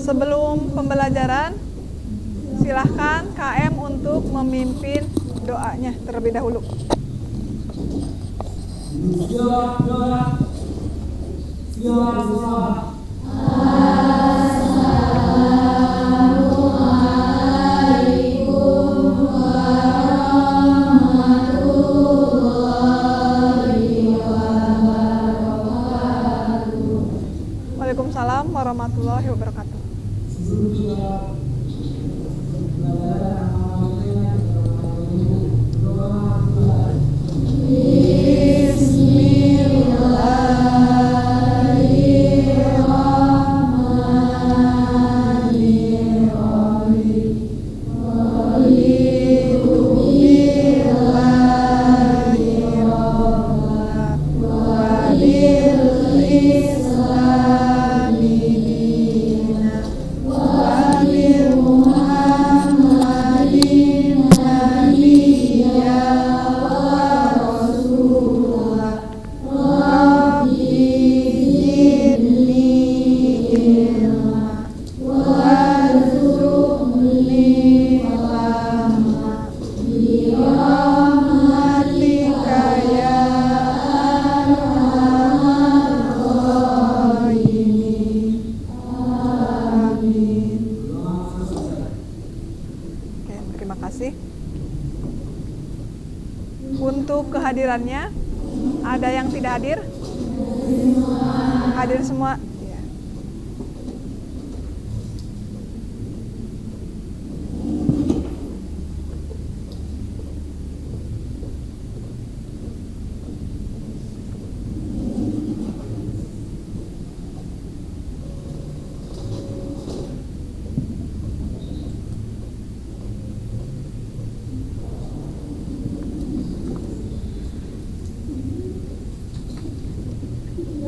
Sebelum pembelajaran, silahkan KM untuk memimpin doanya terlebih dahulu. Waalaikumsalam warahmatullahi wabarakatuh. Untuk kehadirannya, ada yang tidak hadir? Hadir semua. Ya.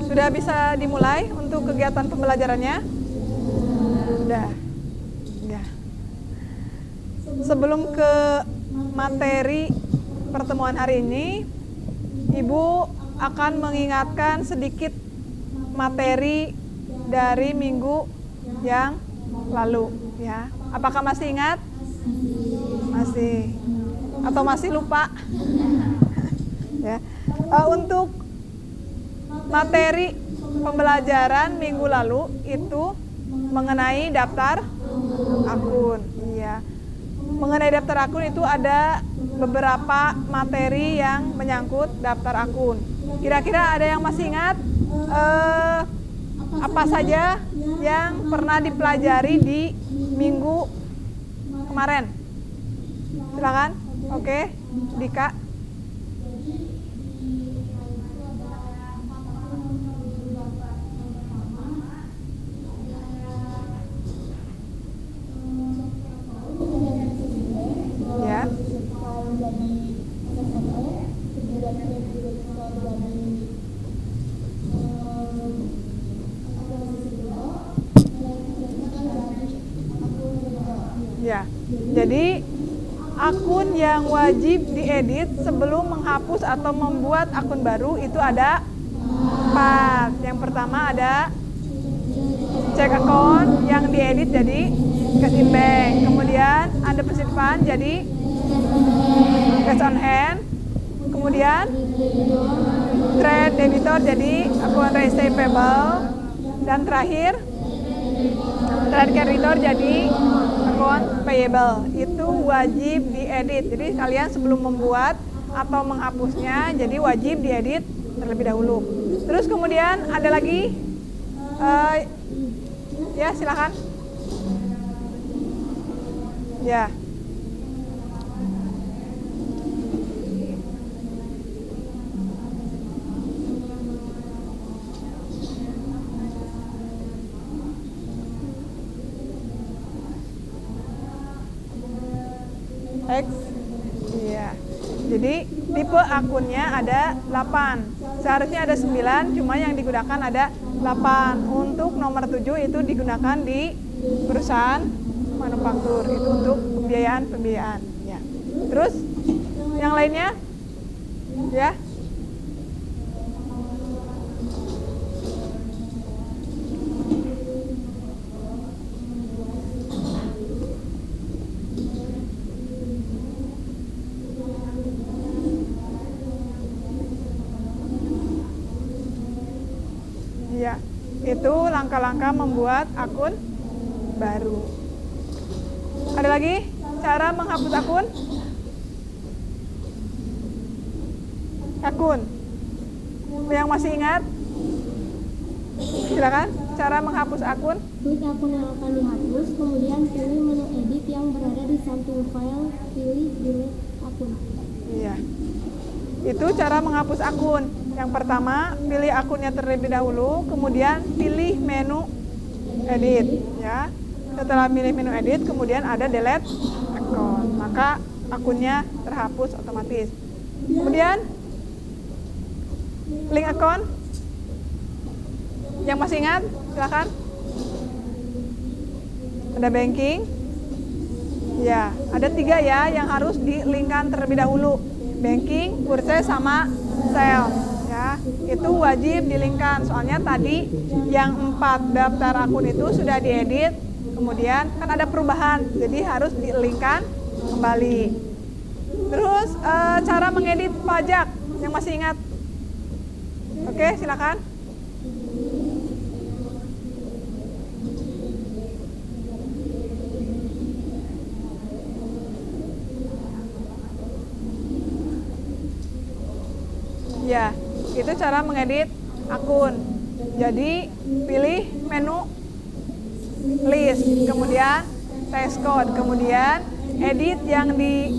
Sudah bisa dimulai untuk kegiatan pembelajarannya? Sudah. Ya. Sebelum ke materi pertemuan hari ini, Ibu akan mengingatkan sedikit materi dari minggu yang lalu, ya. Apakah masih ingat? Masih. Atau masih lupa? Ya. Untuk materi pembelajaran minggu lalu itu mengenai daftar akun. Iya. Mengenai daftar akun itu ada beberapa materi yang menyangkut daftar akun. Kira-kira ada yang masih ingat apa saja yang pernah dipelajari di minggu kemarin? Silakan. Oke, Dika. Ya, jadi akun yang wajib diedit sebelum menghapus atau membuat akun baru itu ada 4. Yang pertama ada cek akun yang diedit jadi cash in bank. Kemudian ada deposit fund jadi cash on hand. Kemudian trade debitor jadi akun receivable. Dan terakhir trade creditor jadi akun payable. Itu wajib diedit. Jadi kalian sebelum membuat atau menghapusnya jadi wajib diedit terlebih dahulu. Terus kemudian ada lagi ya silakan. Ya. X. Iya. Jadi tipe akunnya ada 8. Seharusnya ada 9, cuma yang digunakan ada 8. Untuk nomor 7 itu digunakan di perusahaan manufaktur. Itu untuk pembiayaan. Ya. Terus yang lainnya? Ya. Itu langkah-langkah membuat akun baru. Ada lagi cara menghapus akun? Yang masih ingat? Silakan, cara menghapus akun. Klik akun yang akan dihapus, kemudian pilih menu edit yang berada di samping file, pilih delete akun. Iya. Itu cara menghapus akun. Yang pertama, pilih akunnya terlebih dahulu, kemudian pilih menu edit, ya. Setelah pilih menu edit, kemudian ada delete akun. Maka akunnya terhapus otomatis. Kemudian link akun. Yang masih ingat, silakan. Ada banking. Ya, ada 3 ya yang harus di-linkkan terlebih dahulu. Banking, purchase, sama sales. Ya, itu wajib di-linkkan. Soalnya tadi yang 4 daftar akun itu sudah diedit, kemudian kan ada perubahan, jadi harus di-linkkan kembali. Terus cara mengedit pajak, yang masih ingat? Oke, silakan. Ya, itu cara mengedit akun. Jadi pilih menu list, kemudian text code, kemudian edit yang di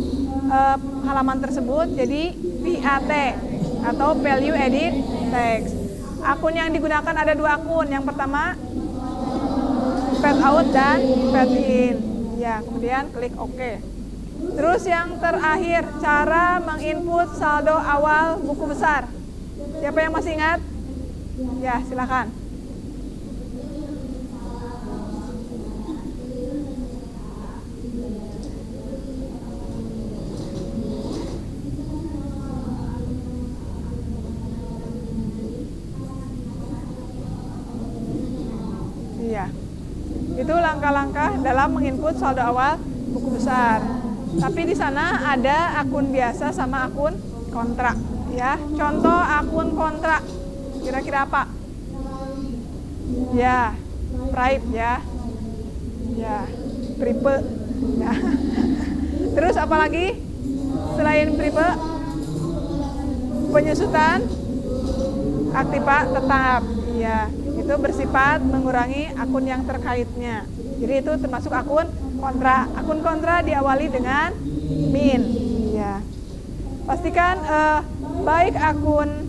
halaman tersebut jadi VAT atau value edit text. Akun yang digunakan ada 2 akun. Yang pertama fade out dan fade in. Ya, kemudian klik OK. Terus yang terakhir, cara menginput saldo awal buku besar. Siapa yang masih ingat? Ya, silakan. Iya. Itu langkah-langkah dalam menginput saldo awal buku besar. Tapi di sana ada akun biasa sama akun kontrak, ya. Contoh akun kontrak, kira-kira apa? Ya, Pripe, ya. Ya, Pripe. Ya. Terus apa lagi? Selain Pripe, penyusutan aktiva tetap, ya. Itu bersifat mengurangi akun yang terkaitnya. Jadi itu termasuk akun kontra. Akun kontra diawali dengan min. Ya. Pastikan baik akun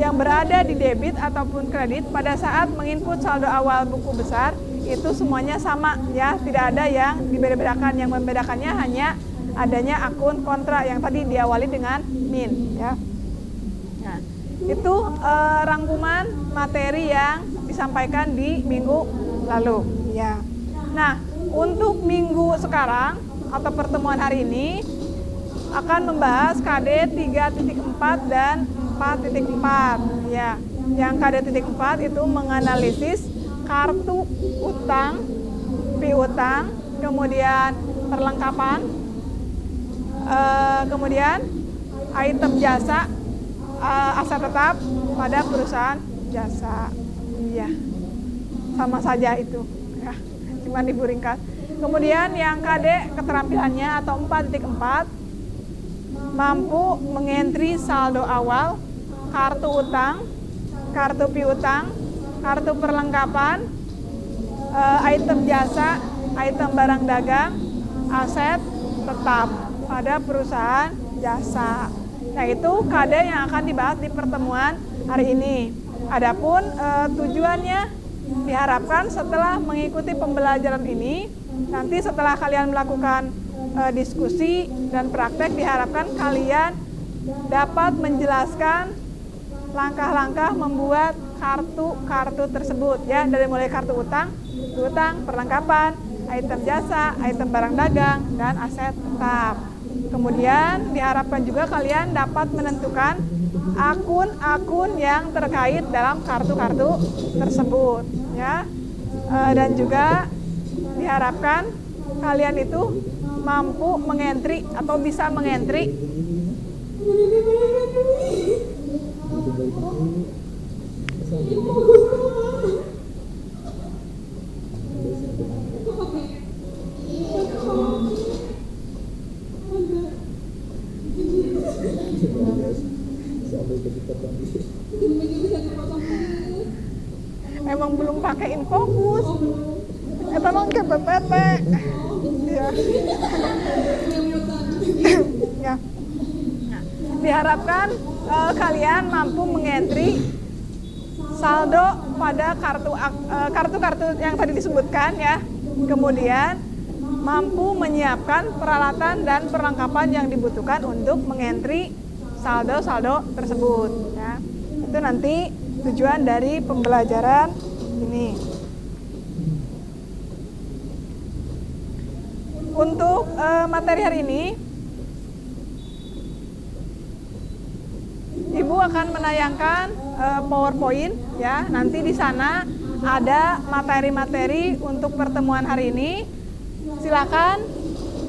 yang berada di debit ataupun kredit pada saat menginput saldo awal buku besar itu semuanya sama, ya. Tidak ada yang dibeda-bedakan. Yang membedakannya hanya adanya akun kontra yang tadi diawali dengan min, ya. Nah, itu rangkuman materi yang disampaikan di minggu lalu, ya. Nah, untuk minggu sekarang atau pertemuan hari ini akan membahas KD 3.4 dan 4.4, ya. Yang KD 4 itu menganalisis kartu utang, piutang, kemudian perlengkapan, kemudian item jasa, aset tetap pada perusahaan jasa. Iya, sama saja itu, ya. Cuma diburingkan. Kemudian yang KD keterampilannya atau 4.4 mampu mengentri saldo awal, kartu utang, kartu piutang, kartu perlengkapan, item jasa, item barang dagang, aset tetap pada perusahaan jasa. Nah, itu KD yang akan dibahas di pertemuan hari ini. Adapun tujuannya diharapkan setelah mengikuti pembelajaran ini, nanti setelah kalian melakukan diskusi dan praktek, diharapkan kalian dapat menjelaskan langkah-langkah membuat kartu-kartu tersebut, ya, dari mulai kartu utang, perlengkapan, item jasa, item barang dagang, dan aset tetap. Kemudian diharapkan juga kalian dapat menentukan akun-akun yang terkait dalam kartu-kartu tersebut, ya. Dan juga diharapkan kalian itu mampu mengentri atau bisa mengentri make infocus. Eta mah ke PPT. Ya. Ya. Nah, diharapkan kalian mampu mengentry saldo pada kartu-kartu yang tadi disebutkan ya. Kemudian mampu menyiapkan peralatan dan perlengkapan yang dibutuhkan untuk mengentry saldo-saldo tersebut ya. Itu nanti tujuan dari pembelajaran ini. Untuk materi hari ini, Ibu akan menayangkan PowerPoint ya. Nanti di sana ada materi-materi untuk pertemuan hari ini. Silakan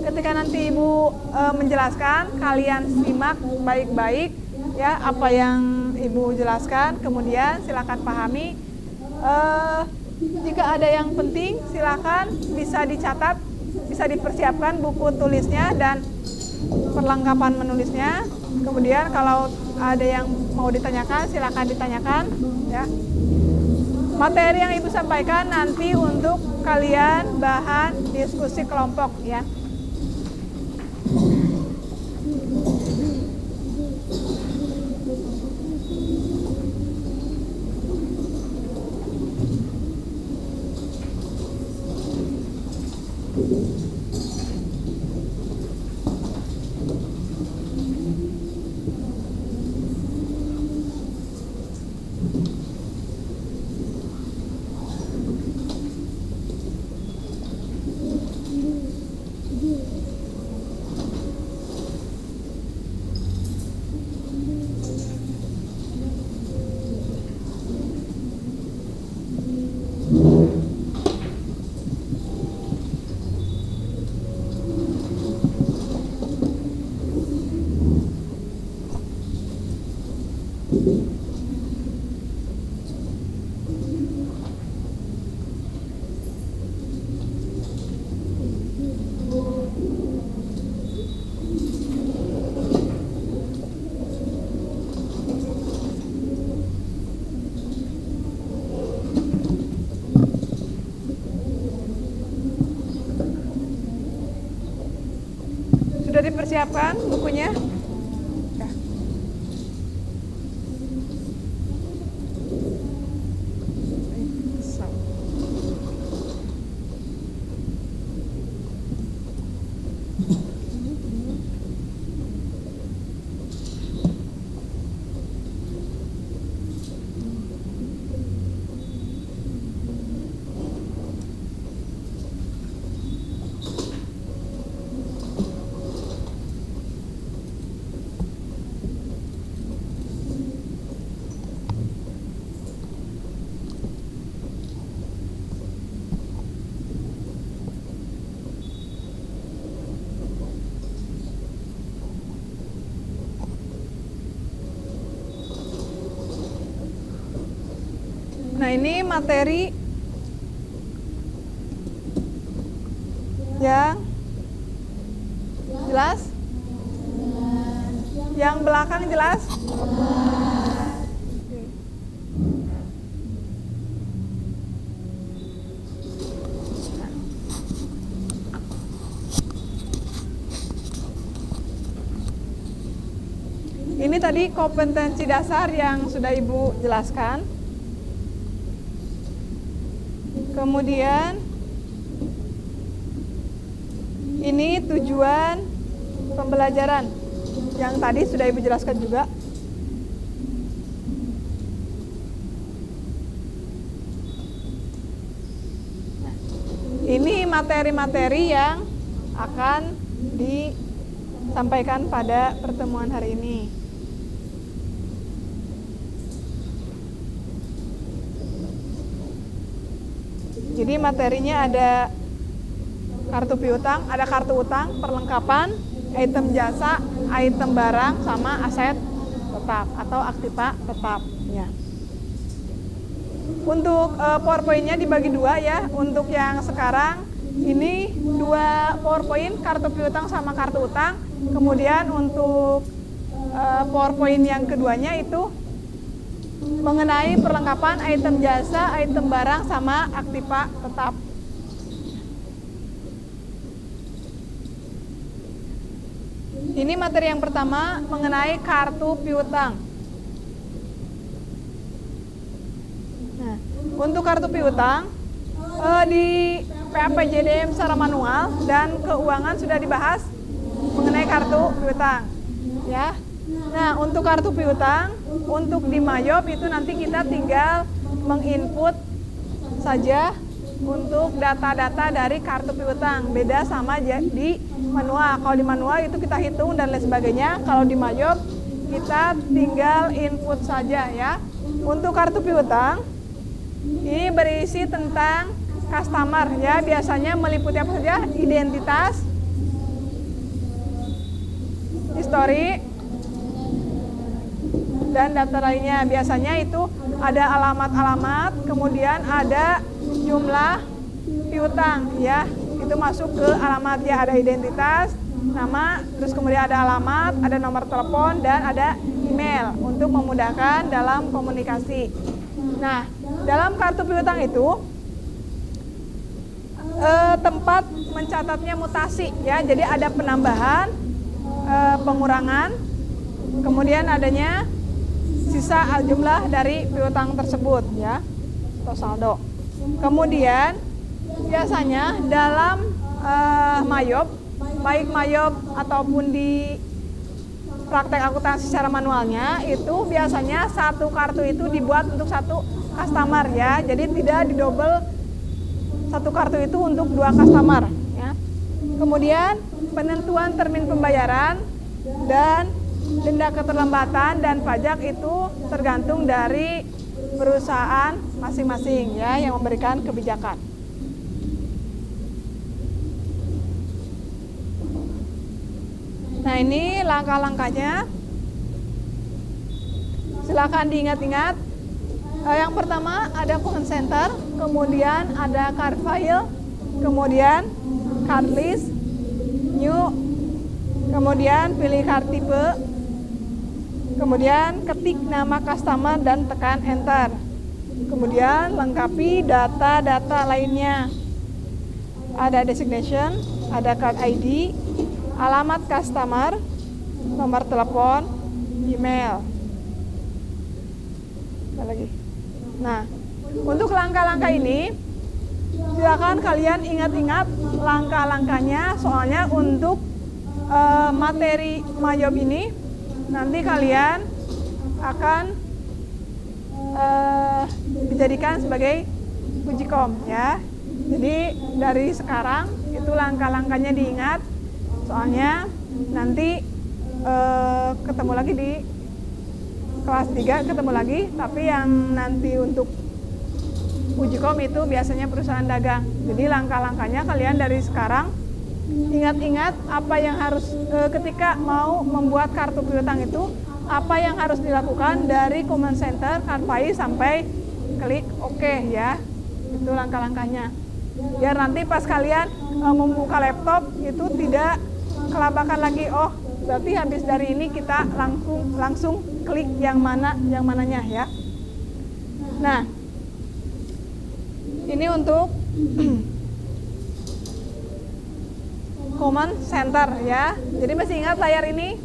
ketika nanti Ibu menjelaskan, kalian simak baik-baik ya apa yang Ibu jelaskan. Kemudian silakan pahami. Jika ada yang penting, silakan bisa dicatat, bisa dipersiapkan buku tulisnya dan perlengkapan menulisnya. Kemudian kalau ada yang mau ditanyakan, silakan ditanyakan ya. Materi yang Ibu sampaikan nanti untuk kalian bahan diskusi kelompok ya. Sudah dipersiapkan bukunya? Ya. Nah, ini materi yang jelas? Yang belakang jelas? Ini tadi kompetensi dasar yang sudah Ibu jelaskan. Kemudian ini tujuan pembelajaran yang tadi sudah Ibu jelaskan juga. Ini materi-materi yang akan disampaikan pada pertemuan hari ini. Jadi materinya ada kartu piutang, ada kartu utang, perlengkapan, item jasa, item barang, sama aset tetap atau aktiva tetap. Ya. Untuk PowerPoint-nya dibagi dua ya. Untuk yang sekarang ini dua PowerPoint, kartu piutang sama kartu utang. Kemudian untuk PowerPoint yang keduanya itu mengenai perlengkapan item jasa, item barang, sama aktiva tetap. Ini materi yang pertama mengenai kartu piutang. Nah, untuk kartu piutang di PAPJDM secara manual dan keuangan sudah dibahas mengenai kartu piutang, ya. Nah, untuk kartu piutang, untuk di Mayop itu nanti kita tinggal menginput saja untuk data-data dari kartu piutang. Beda sama di manual. Kalau di manual itu kita hitung dan lain sebagainya. Kalau di Mayop kita tinggal input saja, ya. Untuk kartu piutang ini berisi tentang customer, ya, biasanya meliputi apa saja? Identitas, histori, dan daftar lainnya. Biasanya itu ada alamat-alamat, kemudian ada jumlah piutang, ya, itu masuk ke alamat, ya, ada identitas, nama, terus kemudian ada alamat, ada nomor telepon, dan ada email untuk memudahkan dalam komunikasi. Nah, dalam kartu piutang itu tempat mencatatnya mutasi, ya, jadi ada penambahan, pengurangan, kemudian adanya sisa jumlah dari piutang tersebut, ya, atau saldo. Kemudian biasanya dalam Mayop, baik Mayop ataupun di praktek akuntansi secara manualnya, itu biasanya satu kartu itu dibuat untuk satu customer, ya, jadi tidak didouble satu kartu itu untuk dua customer, ya. Kemudian penentuan termin pembayaran dan denda keterlambatan dan pajak itu tergantung dari perusahaan masing-masing, ya, yang memberikan kebijakan. Nah, ini langkah-langkahnya. Silakan diingat-ingat. Yang pertama ada command center, kemudian ada card file, kemudian card list, new, kemudian pilih card tipe, kemudian ketik nama customer dan tekan enter. Kemudian lengkapi data-data lainnya. Ada designation, ada card ID, alamat customer, nomor telepon, email. Apa lagi? Nah, untuk langkah-langkah ini silakan kalian ingat-ingat langkah-langkahnya, soalnya untuk materi Mayop ini nanti kalian akan dijadikan sebagai uji kom, ya. Jadi dari sekarang itu langkah-langkahnya diingat, soalnya nanti ketemu lagi di kelas 3 ketemu lagi, tapi yang nanti untuk uji kom itu biasanya perusahaan dagang. Jadi langkah-langkahnya kalian dari sekarang ingat-ingat apa yang harus ketika mau membuat kartu piutang itu, apa yang harus dilakukan dari command center, card file sampai klik OK, ya. Itu langkah-langkahnya. Biar nanti pas kalian membuka laptop itu tidak kelabakan lagi. Oh, berarti habis dari ini kita langsung klik yang mananya, ya. Nah, ini untuk command center, ya. Jadi masih ingat layar ini?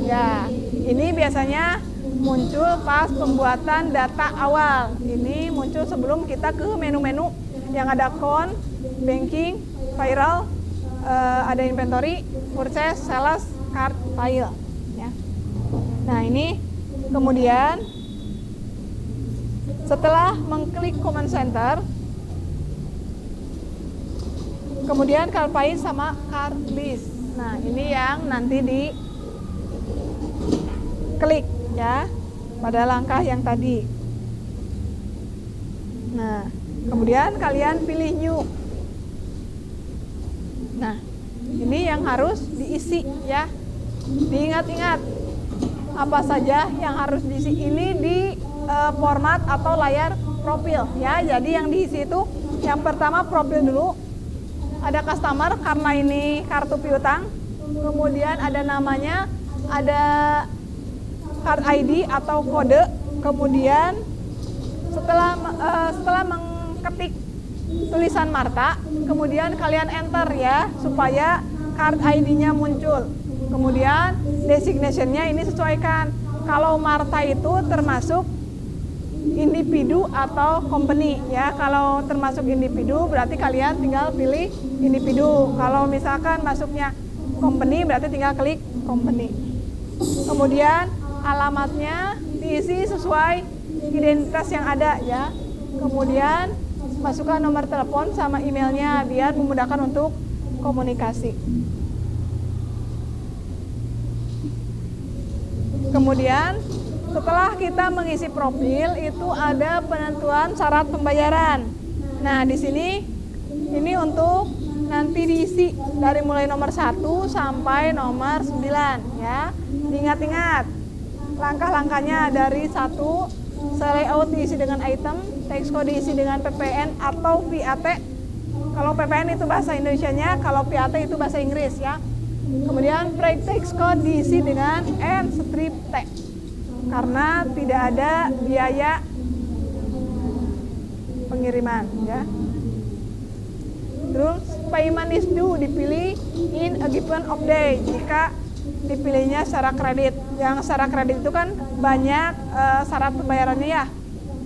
Ya, ini biasanya muncul pas pembuatan data awal. Ini muncul sebelum kita ke menu-menu yang ada account, banking, viral, ada inventory, purchase, sales, card, file, ya. Nah, ini kemudian setelah mengklik command center, kemudian card file sama card list. Nah, ini yang nanti diklik, ya, pada langkah yang tadi. Nah, kemudian kalian pilih new. Nah, ini yang harus diisi, ya. Diingat-ingat apa saja yang harus diisi. Ini di format atau layar profil, ya. Jadi yang diisi itu yang pertama profil dulu. Ada customer karena ini kartu piutang. Kemudian ada namanya, ada card ID atau kode, Kemudian setelah mengetik tulisan Marta, kemudian kalian enter ya supaya card ID-nya muncul. Kemudian designation-nya ini sesuaikan. Kalau Marta itu termasuk individu atau company ya. Kalau termasuk individu berarti kalian tinggal pilih individu. Kalau misalkan masuknya company berarti tinggal klik company. Kemudian alamatnya diisi sesuai identitas yang ada ya. Kemudian masukkan nomor telepon sama emailnya biar memudahkan untuk komunikasi. Kemudian setelah kita mengisi profil itu ada penentuan syarat pembayaran. Nah, di sini ini untuk nanti diisi dari mulai nomor 1 sampai nomor 9 ya. Ingat-ingat langkah-langkahnya dari 1 layout diisi dengan item, text code diisi dengan PPN atau PAT. Kalau PPN itu bahasa Indonesianya, kalau PAT itu bahasa Inggris ya. Kemudian break text code diisi dengan N strip T karena tidak ada biaya pengiriman ya. Terus payment is due dipilih in a given of day jika dipilihnya secara kredit. Yang secara kredit itu kan banyak syarat pembayarannya ya.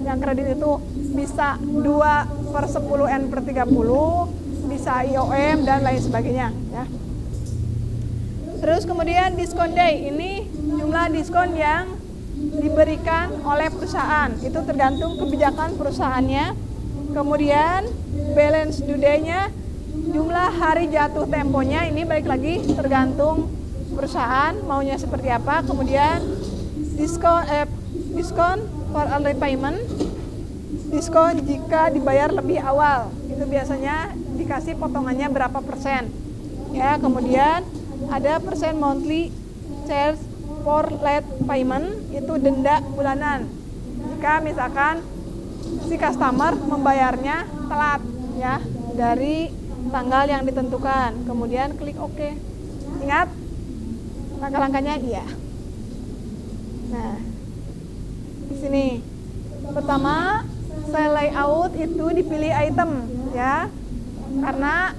Yang kredit itu bisa 2/10N/30, bisa IOM dan lain sebagainya ya. Terus kemudian diskon day, ini jumlah diskon yang diberikan oleh perusahaan, itu tergantung kebijakan perusahaannya. Kemudian balance due day-nya, jumlah hari jatuh temponya, ini balik lagi tergantung perusahaan maunya seperti apa. Kemudian diskon for early payment, diskon jika dibayar lebih awal, itu biasanya dikasih potongannya berapa persen ya. Kemudian ada persen monthly charge for late payment, itu denda bulanan jika misalkan si customer membayarnya telat ya dari tanggal yang ditentukan. Kemudian klik OK. Ingat langkah-langkahnya iya. Nah, di sini pertama saya layout itu dipilih item ya, karena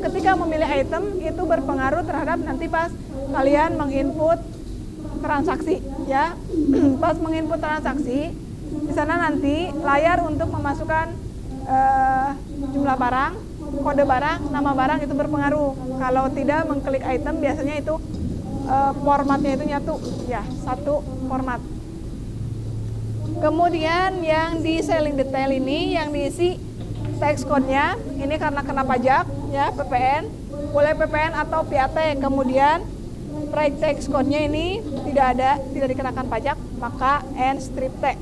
ketika memilih item itu berpengaruh terhadap nanti pas kalian menginput transaksi ya. Pas menginput transaksi di sana nanti layar untuk memasukkan jumlah barang, kode barang, nama barang itu berpengaruh. Kalau tidak mengklik item biasanya itu formatnya itu nyatu ya, satu format. Kemudian yang di selling detail ini yang diisi text code-nya ini karena kena pajak ya, PPN, boleh PPN atau PAT. Kemudian break text code-nya ini tidak dikenakan pajak, maka N strip T.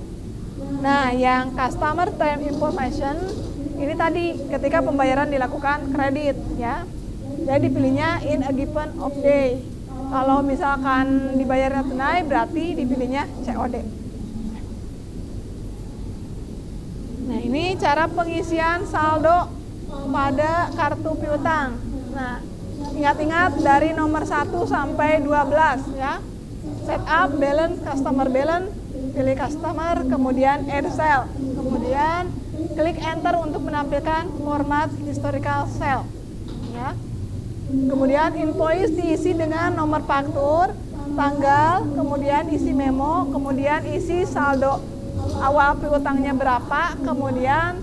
Nah, yang customer term information ini tadi ketika pembayaran dilakukan kredit ya. Jadi dipilihnya in a given of day. Kalau misalkan dibayarnya tunai berarti dipilihnya COD. Nah, ini cara pengisian saldo pada kartu piutang. Nah, ingat-ingat dari nomor 1 sampai 12 ya. Setup, balance, customer balance, pilih customer, kemudian add cell. Kemudian klik enter untuk menampilkan format historical cell ya. Kemudian invoice diisi dengan nomor faktur, tanggal, kemudian isi memo, kemudian isi saldo awal piutangnya berapa, kemudian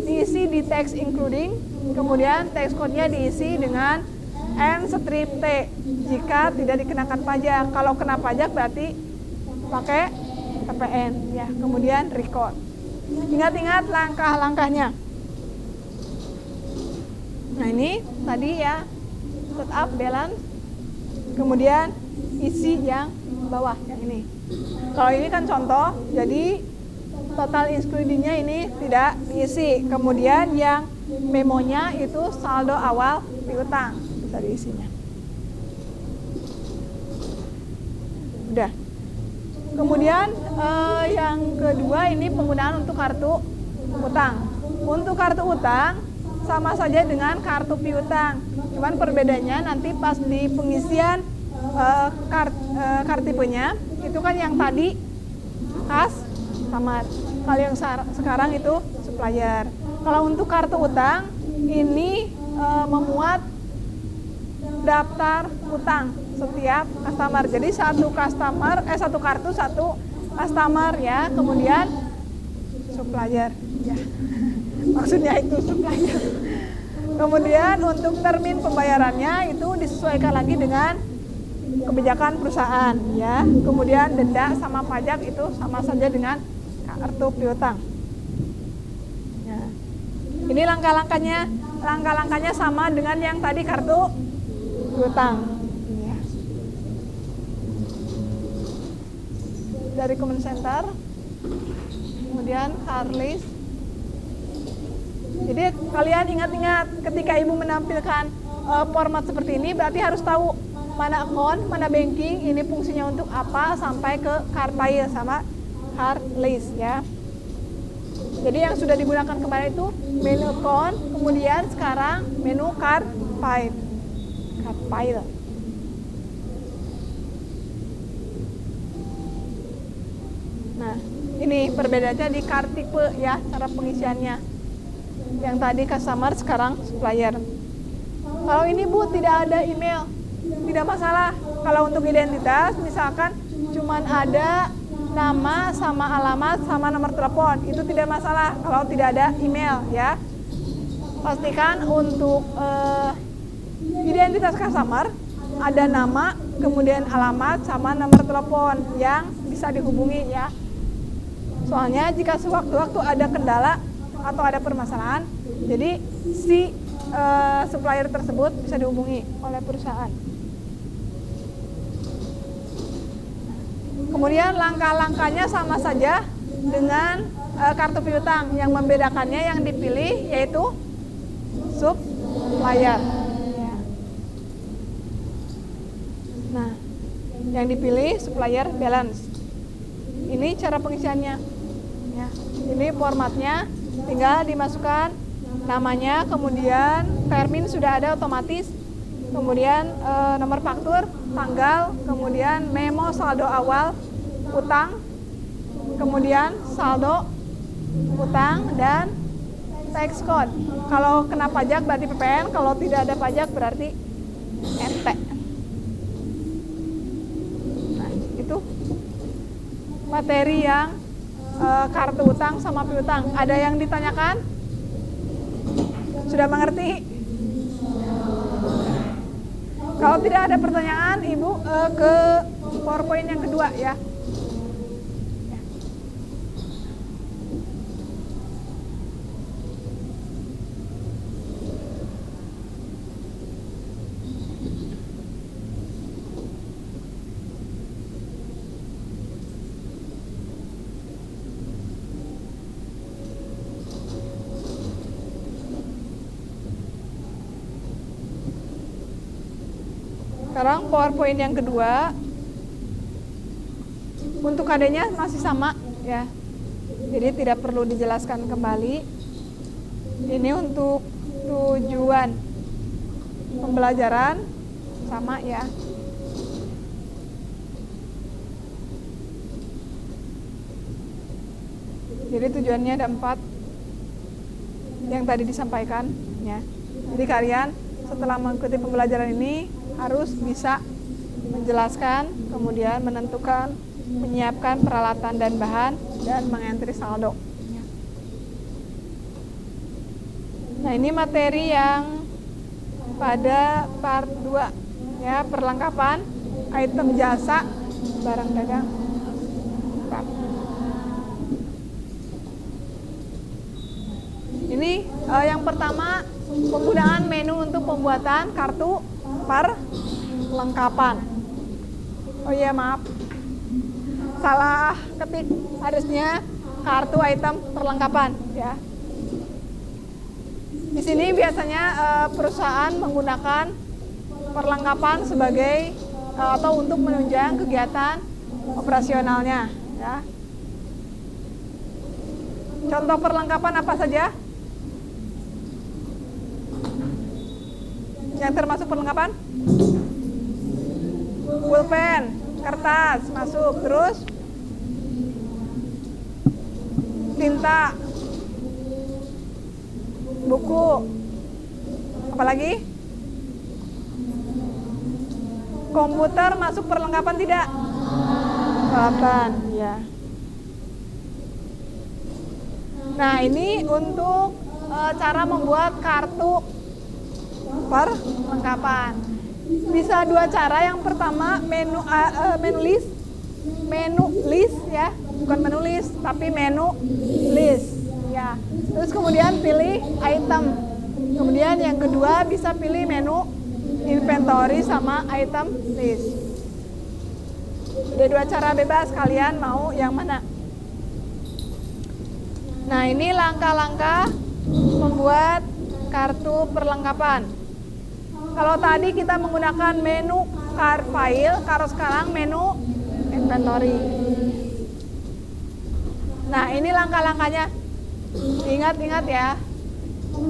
diisi di text including, kemudian text code-nya diisi dengan N strip T jika tidak dikenakan pajak. Kalau kena pajak berarti pakai PPN ya. Kemudian record. Ingat-ingat langkah-langkahnya. Nah, ini tadi ya, setup, balance, kemudian isi yang bawah yang ini. Kalau ini kan contoh, jadi total including-nya ini tidak diisi. Kemudian yang memonya itu saldo awal piutang, bisa diisinya. Udah. Kemudian yang kedua ini penggunaan untuk kartu utang. Untuk kartu utang sama saja dengan kartu piutang. Cuman perbedaannya nanti pas di pengisian kartipenya itu kan yang tadi customer. Kalau yang sekarang itu supplier. Kalau untuk kartu utang ini memuat daftar utang setiap customer. Jadi satu kartu satu customer ya. Kemudian supplier ya. Maksudnya itu supplier. Kemudian untuk termin pembayarannya itu disesuaikan lagi dengan kebijakan perusahaan ya. Kemudian denda sama pajak itu sama saja dengan kartu piutang. Ya. Ini langkah-langkahnya sama dengan yang tadi kartu piutang. Ya. Dari Common Center, kemudian Harlist. Jadi kalian ingat-ingat ketika ibu menampilkan format seperti ini berarti harus tahu mana account, mana banking, ini fungsinya untuk apa sampai ke card file sama card list ya. Jadi yang sudah digunakan kemarin itu menu account, kemudian sekarang menu card file. Card file. Nah, ini perbedaannya di card tipe ya, cara pengisiannya. Yang tadi customer, sekarang supplier. Kalau ini Bu tidak ada email, tidak masalah. Kalau untuk identitas misalkan cuman ada nama sama alamat sama nomor telepon, itu tidak masalah kalau tidak ada email ya. Pastikan untuk identitas customer ada nama, kemudian alamat sama nomor telepon yang bisa dihubungi ya. Soalnya jika sewaktu-waktu ada kendala atau ada permasalahan, jadi si supplier tersebut bisa dihubungi oleh perusahaan. Kemudian langkah-langkahnya sama saja dengan kartu piutang. Yang membedakannya yang dipilih yaitu supplier. Ya. Nah, yang dipilih supplier balance. Ini cara pengisiannya. Ya. Ini formatnya. Tinggal dimasukkan namanya, kemudian termin sudah ada otomatis, kemudian nomor faktur, tanggal, kemudian memo saldo awal utang, kemudian saldo utang dan tax code. Kalau kena pajak berarti PPN, kalau tidak ada pajak berarti NT. Nah, itu materi yang kartu utang sama piutang. Ada yang ditanyakan? Sudah mengerti? Kalau tidak ada pertanyaan, Ibu ke PowerPoint yang kedua ya. Sekarang PowerPoint yang kedua, untuk KD-nya masih sama ya, jadi tidak perlu dijelaskan kembali. Ini untuk tujuan pembelajaran sama ya. Jadi tujuannya ada 4 yang tadi disampaikan ya. Jadi kalian setelah mengikuti pembelajaran ini harus bisa menjelaskan, kemudian menentukan, menyiapkan peralatan dan bahan, dan mengentri saldo. Nah, ini materi yang pada part 2 ya, perlengkapan item jasa barang dagang. Ini yang pertama, penggunaan menu untuk pembuatan kartu perlengkapan. Oh iya, maaf, salah ketik, harusnya kartu item perlengkapan ya. Di sini biasanya perusahaan menggunakan perlengkapan sebagai atau untuk menunjang kegiatan operasionalnya ya. Contoh perlengkapan apa saja yang termasuk perlengkapan? Pulpen, kertas masuk, terus tinta, buku, apalagi? Komputer masuk perlengkapan tidak? Perlengkapan, ya. Nah, ini untuk cara membuat kartu perlengkapan. Bisa dua cara. Yang pertama menu list ya, bukan menulis tapi menu list ya. Terus kemudian pilih item. Kemudian yang kedua bisa pilih menu inventory sama item list. Ada dua cara bebas, kalian mau yang mana? Nah, ini langkah-langkah membuat kartu perlengkapan. Kalau tadi kita menggunakan menu card file, kalau sekarang menu inventory. Nah, ini langkah-langkahnya. Ingat-ingat ya.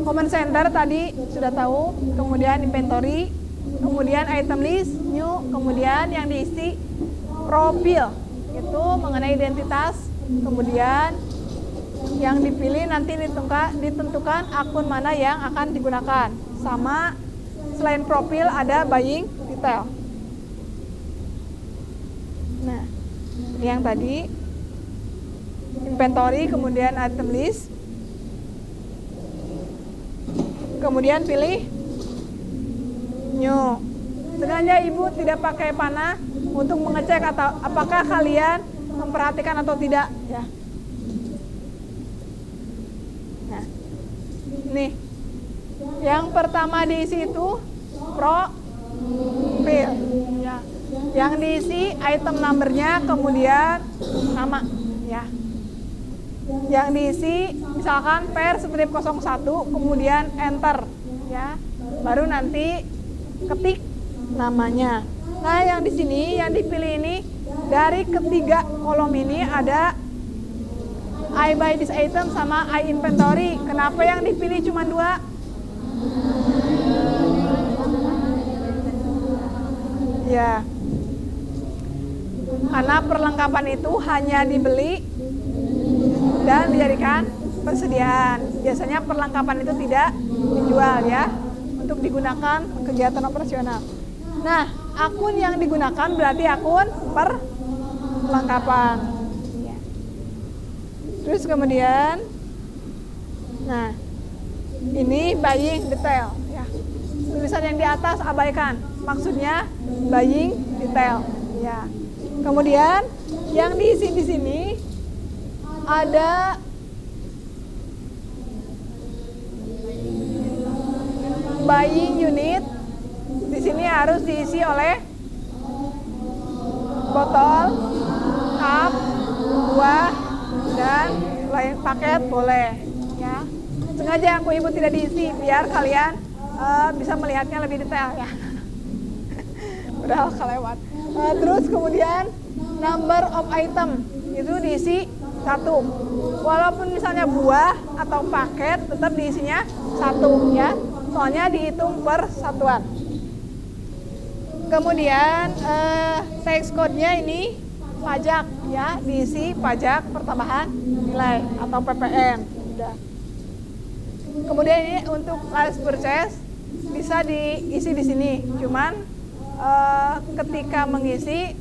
Command center tadi sudah tahu, kemudian inventory, kemudian item list, new, kemudian yang diisi profil. Itu mengenai identitas, kemudian yang dipilih nanti ditentukan akun mana yang akan digunakan. Sama selain profil ada buying detail. Nah, ini yang tadi inventory, kemudian item list, kemudian pilih new. Sengaja ibu tidak pakai panah untuk mengecek atau apakah kalian memperhatikan atau tidak ya. Nah, nih yang pertama diisi itu profil ya. Yang diisi item numbernya, kemudian nama ya. Yang diisi misalkan per strip 01, kemudian enter ya. Baru nanti ketik namanya. Nah, yang di sini yang dipilih ini dari ketiga kolom ini ada I buy this item sama I inventory. Kenapa yang dipilih cuma dua? Ya, karena perlengkapan itu hanya dibeli dan dijadikan persediaan. Biasanya perlengkapan itu tidak dijual ya, untuk digunakan kegiatan operasional. Nah, akun yang digunakan berarti akun perlengkapan. Ya. Terus kemudian, nah ini buying detail. Ya. Tulisan yang di atas abaikan, maksudnya buying detail. Ya. Kemudian yang diisi di sini ada buying unit. Di sini harus diisi oleh botol, cup, buah, dan lain paket boleh. Ya. Sengaja aku ibu tidak diisi biar kalian bisa melihatnya lebih detail ya. Udah kelewat. Terus kemudian number of item itu diisi 1. Walaupun misalnya buah atau paket tetap diisinya 1 ya. Soalnya dihitung per satuan. Kemudian tax code-nya ini pajak ya, diisi pajak pertambahan nilai atau PPN. Udah. Kemudian ini untuk last purchase bisa diisi di sini. Cuman ketika mengisi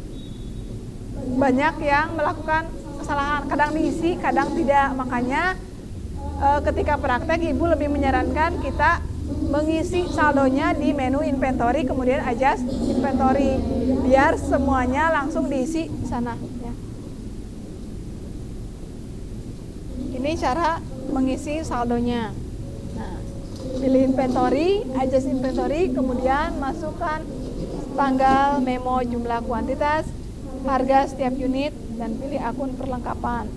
banyak yang melakukan kesalahan, kadang diisi, kadang tidak. Makanya ketika praktek ibu lebih menyarankan kita mengisi saldonya di menu inventory, kemudian adjust inventory biar semuanya langsung diisi di sana ya. Ini cara mengisi saldonya. Nah, pilih inventory, adjust inventory, kemudian masukkan tanggal, memo, jumlah kuantitas, harga setiap unit, dan pilih akun perlengkapan.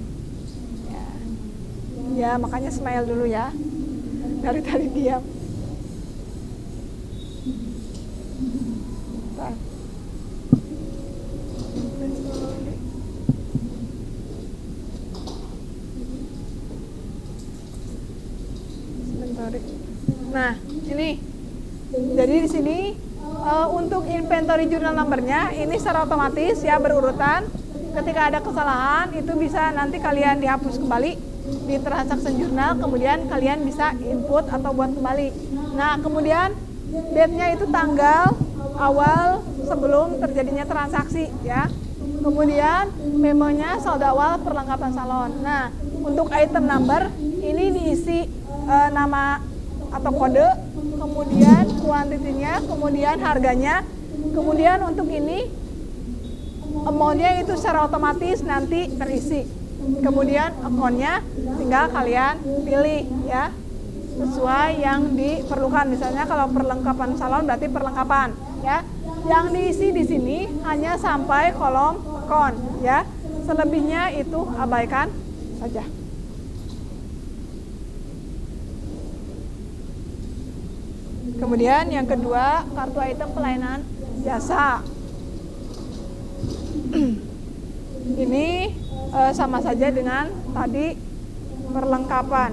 Ya, makanya smile dulu ya. Dari tadi diam. Nah, ini. Jadi di sini untuk inventory jurnal numbernya ini secara otomatis ya berurutan. Ketika ada kesalahan itu bisa nanti kalian dihapus kembali di transaction journal, kemudian kalian bisa input atau buat kembali. Nah, kemudian date-nya itu tanggal awal sebelum terjadinya transaksi ya. Kemudian memonya saldo awal perlengkapan salon. Nah, untuk item number ini diisi nama atau kode, kemudian kuantitinya, kemudian harganya, kemudian untuk ini amount-nya itu secara otomatis nanti terisi. Kemudian account-nya tinggal kalian pilih ya, sesuai yang diperlukan. Misalnya kalau perlengkapan salon berarti perlengkapan ya. Yang diisi di sini hanya sampai kolom account ya. Selebihnya itu abaikan saja. Kemudian yang kedua, kartu item pelayanan jasa. Ini sama saja dengan tadi perlengkapan.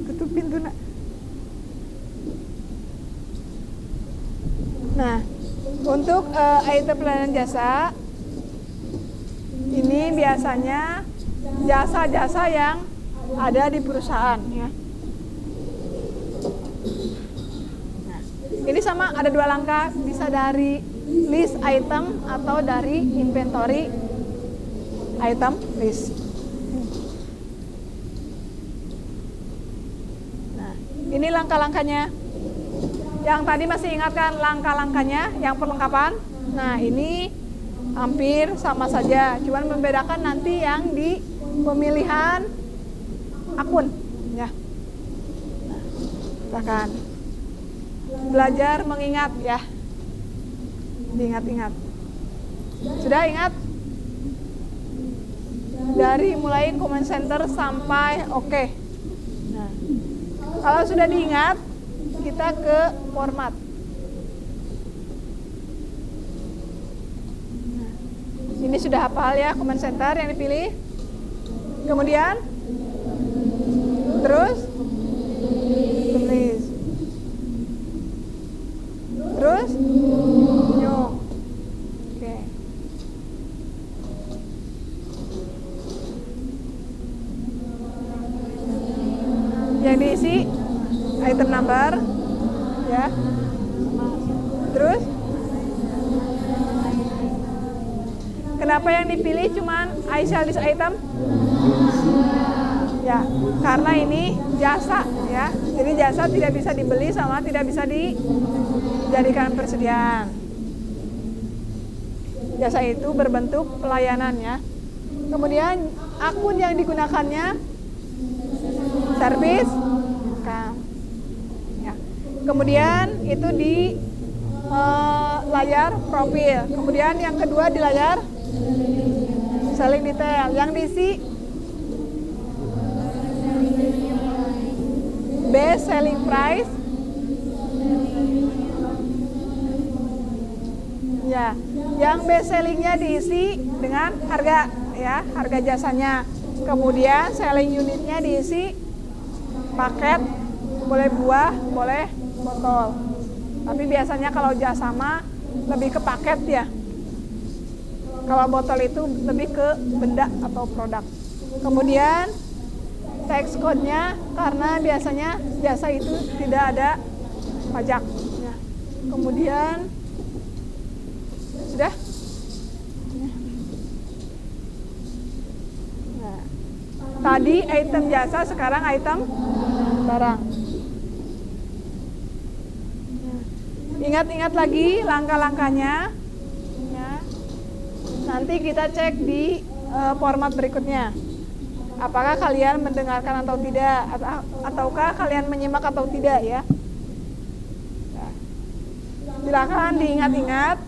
Tutup pintu nak. Nah, untuk item pelayanan jasa ini biasanya jasa-jasa yang ada di perusahaan ya. Nah, ini sama ada 2 langkah, bisa dari list item atau dari inventory item list. Nah, ini langkah-langkahnya. Yang tadi masih ingatkan langkah-langkahnya yang perlengkapan. Nah, ini hampir sama saja, cuman membedakan nanti yang di pemilihan akun ya. Nah, silakan belajar mengingat ya, diingat-ingat. Sudah ingat dari mulai command center sampai oke. Nah, kalau sudah diingat, kita ke format. Ini sudah hafal ya command center yang dipilih. Kemudian terus tulis. Terus new. Oke. Yang diisi item number ya. Terus kenapa yang dipilih cuman I sell this item? Ya, karena ini jasa ya. Jadi jasa tidak bisa dibeli sama tidak bisa dijadikan persediaan. Jasa itu berbentuk pelayanan ya. Kemudian akun yang digunakannya service kan. Ya. Kemudian itu di layar profil. Kemudian yang kedua di layar selling detail. Yang diisi best selling price. Ya, yang best sellingnya diisi dengan harga ya, harga jasanya. Kemudian selling unitnya diisi paket, boleh buah, boleh botol. Tapi biasanya kalau jasa mah lebih ke paket ya. Kalau botol itu lebih ke benda atau produk. Kemudian tax code-nya karena biasanya jasa itu tidak ada pajak. Ya. Kemudian sudah. Nah, tadi item jasa, sekarang item barang. Ingat-ingat lagi langkah-langkahnya. Ya. Nanti kita cek di format berikutnya. Apakah kalian mendengarkan atau tidak, ataukah kalian menyimak atau tidak ya. Nah, silakan diingat-ingat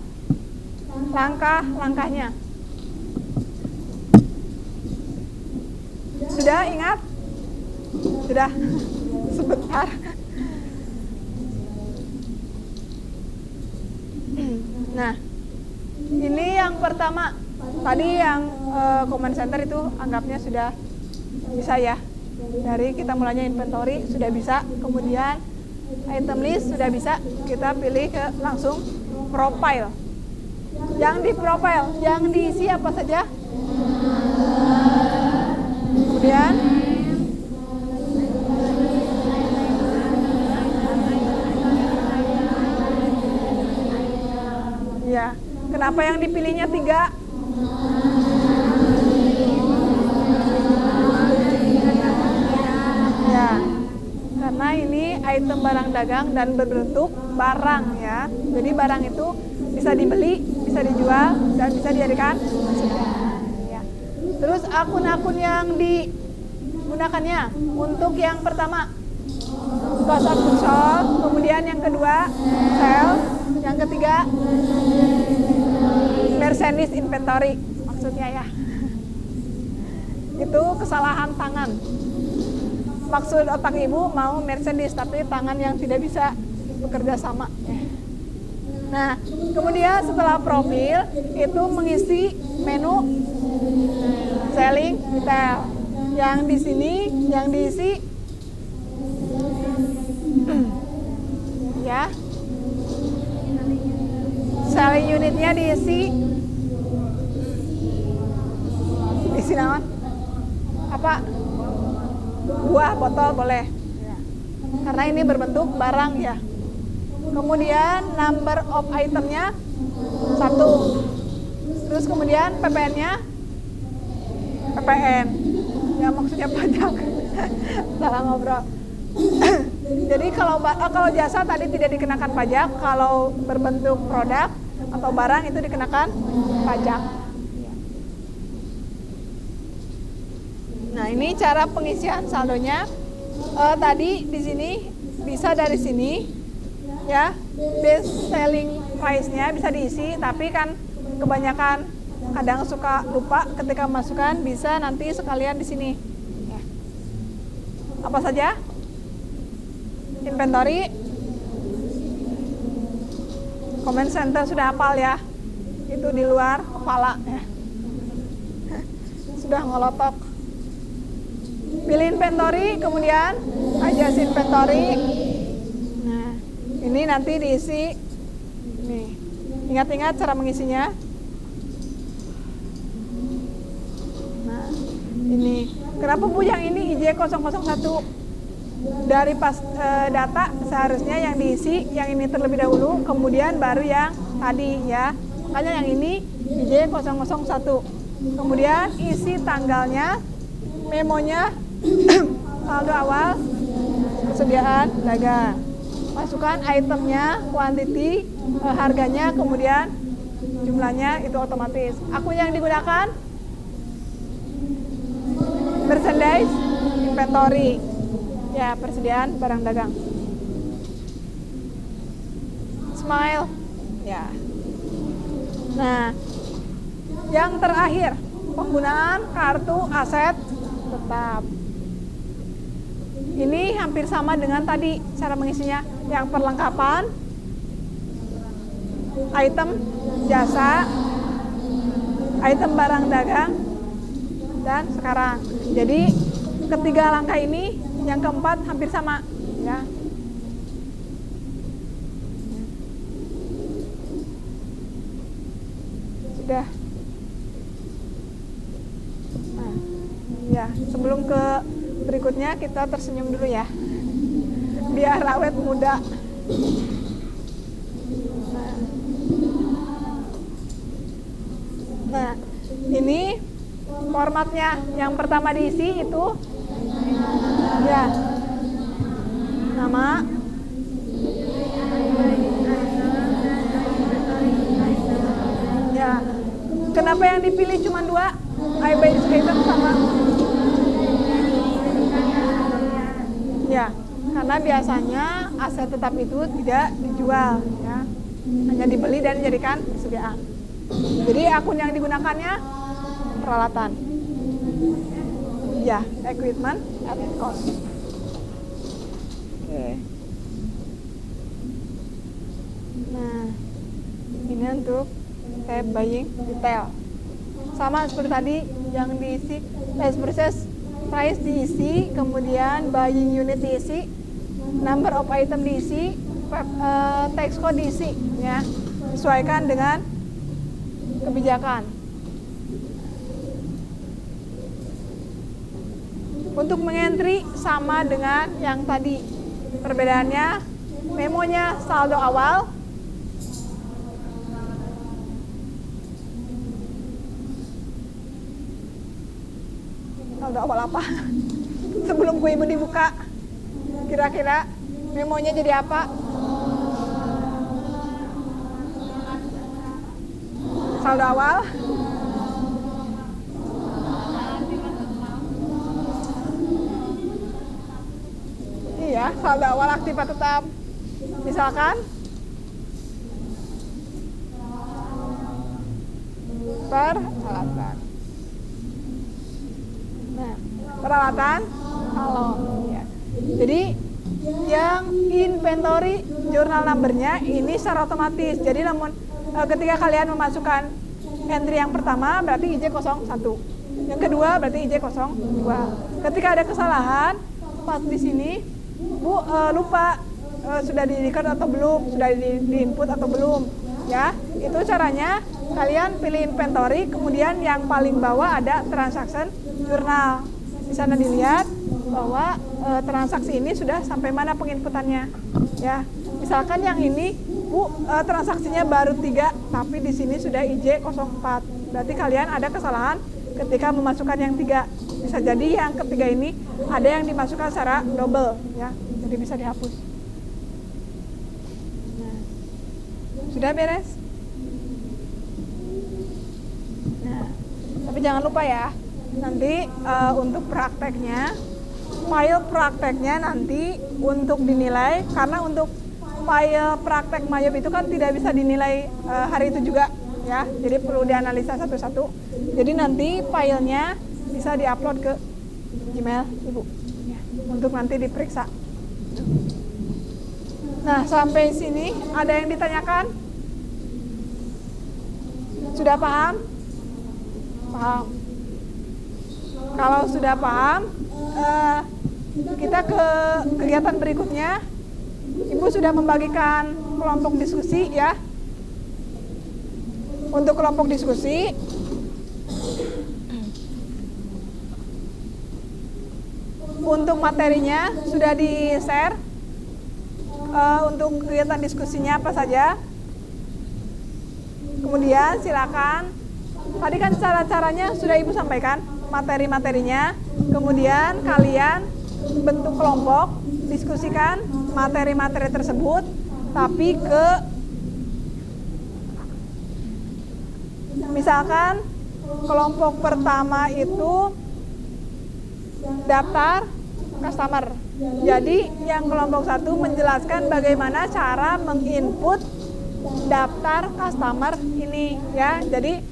langkah-langkahnya. Sudah ingat? Sudah? Sebentar. Nah, ini yang pertama. Tadi yang command center itu anggapnya sudah bisa ya. Dari kita mulainya inventory sudah bisa, kemudian item list sudah bisa, kita pilih ke langsung profile. Yang di profile, yang diisi apa saja? Kemudian ya, kenapa yang dipilihnya 3? Ya, karena ini item barang dagang dan berbentuk barang ya. Jadi barang itu bisa dibeli, bisa dijual, dan bisa dijadikan ya. Terus akun-akun yang digunakannya untuk yang pertama cost of goods sold, kemudian yang kedua sales, yang ketiga merchandise inventory maksudnya ya. Itu kesalahan tangan. Maksud otak ibu mau merchandise tapi tangan yang tidak bisa bekerja sama. Nah, kemudian setelah profil itu mengisi menu selling detail. Yang di sini yang diisi ya. Selling unitnya diisi naon? Apa? Buah, botol boleh. Karena ini berbentuk barang ya. Kemudian number of itemnya 1. Terus kemudian PPN-nya PPN. Ya maksudnya pajak. Salah ngobrol. Jadi kalau jasa tadi tidak dikenakan pajak, kalau berbentuk produk atau barang itu dikenakan pajak. Nah, ini cara pengisian saldonya. Tadi di sini bisa dari sini ya, best selling price-nya bisa diisi, tapi kan kebanyakan kadang suka lupa ketika masukkan, bisa nanti sekalian di sini. Ya. Apa saja? Inventory, comment center sudah hafal ya, itu di luar kepala ya. Sudah ngolotok. Pilih inventory, kemudian adjust inventory. Nah, ini nanti diisi. Nih, ingat-ingat cara mengisinya. Nah, ini. Kenapa Bu yang ini IJ001? Dari pas data seharusnya yang diisi yang ini terlebih dahulu, kemudian baru yang tadi ya. Makanya yang ini IJ001. Kemudian isi tanggalnya, memonya, saldo awal, persediaan dagang. Masukkan itemnya, quantity, harganya, kemudian jumlahnya itu otomatis. Akun yang digunakan merchandise inventory. Ya, persediaan barang dagang. Smile. Ya. Nah, yang terakhir, penggunaan kartu aset tetap. Ini hampir sama dengan tadi cara mengisinya. Yang perlengkapan, item jasa, item barang dagang, dan sekarang. Jadi ketiga langkah ini, yang keempat hampir sama ya. Sudah. Nah, ya, sebelum ke berikutnya kita tersenyum dulu ya, biar awet muda. Nah, ini formatnya. Yang pertama diisi itu ya nama, ya. Kenapa yang dipilih cuma 2? I buy this item sama ya, karena biasanya aset tetap itu tidak dijual ya, hanya dibeli dan dijadikan persediaan. Jadi akun yang digunakannya peralatan ya, equipment at cost. Oke. Nah, ini untuk tab buying detail. Sama seperti tadi yang diisi, price diisi, kemudian buying unit diisi, number of item diisi, tax code diisi ya. Sesuaikan dengan kebijakan. Untuk mengentry sama dengan yang tadi. Perbedaannya, memonya saldo awal, saldo awal apa? Sebelum Bu Ibu dibuka, kira-kira memonya jadi apa? Saldo awal. Iya, saldo awal aktif atau tetap. Misalkan peralatan. Nah, peralatan kalau ya. Jadi yang inventory jurnal numbernya ini secara otomatis. Jadi namun ketika kalian memasukkan entry yang pertama berarti IJ01. Yang kedua berarti IJ02. Ketika ada kesalahan pas di sini Bu lupa sudah di record atau belum, sudah di input atau belum, ya. Itu caranya kalian pilih inventory, kemudian yang paling bawah ada transaction journal. Di sana dilihat bahwa transaksi ini sudah sampai mana penginputannya, ya. Misalkan yang ini Bu transaksinya baru 3, tapi di sini sudah IJ04. Berarti kalian ada kesalahan ketika memasukkan yang 3. Bisa jadi yang ketiga ini ada yang dimasukkan secara double, ya. Jadi bisa dihapus. Nah, sudah beres. Nah, tapi jangan lupa ya, nanti untuk prakteknya, file prakteknya nanti untuk dinilai, karena untuk file praktek Mayop itu kan tidak bisa dinilai hari itu juga, ya. Jadi perlu dianalisa satu-satu. Jadi nanti filenya bisa diupload ke Gmail Ibu, ya, untuk nanti diperiksa. Nah, sampai sini ada yang ditanyakan? Sudah paham? Paham. Kalau sudah paham, kita ke kegiatan berikutnya. Ibu sudah membagikan kelompok diskusi, ya. Untuk kelompok diskusi, untuk materinya sudah di-share. Untuk kegiatan diskusinya apa saja. Kemudian silakan. Tadi kan cara-caranya sudah Ibu sampaikan, materi-materinya. Kemudian kalian bentuk kelompok, diskusikan materi-materi tersebut, tapi ke misalkan kelompok pertama itu daftar customer. Jadi yang kelompok 1 menjelaskan bagaimana cara menginput daftar customer ini, ya. Jadi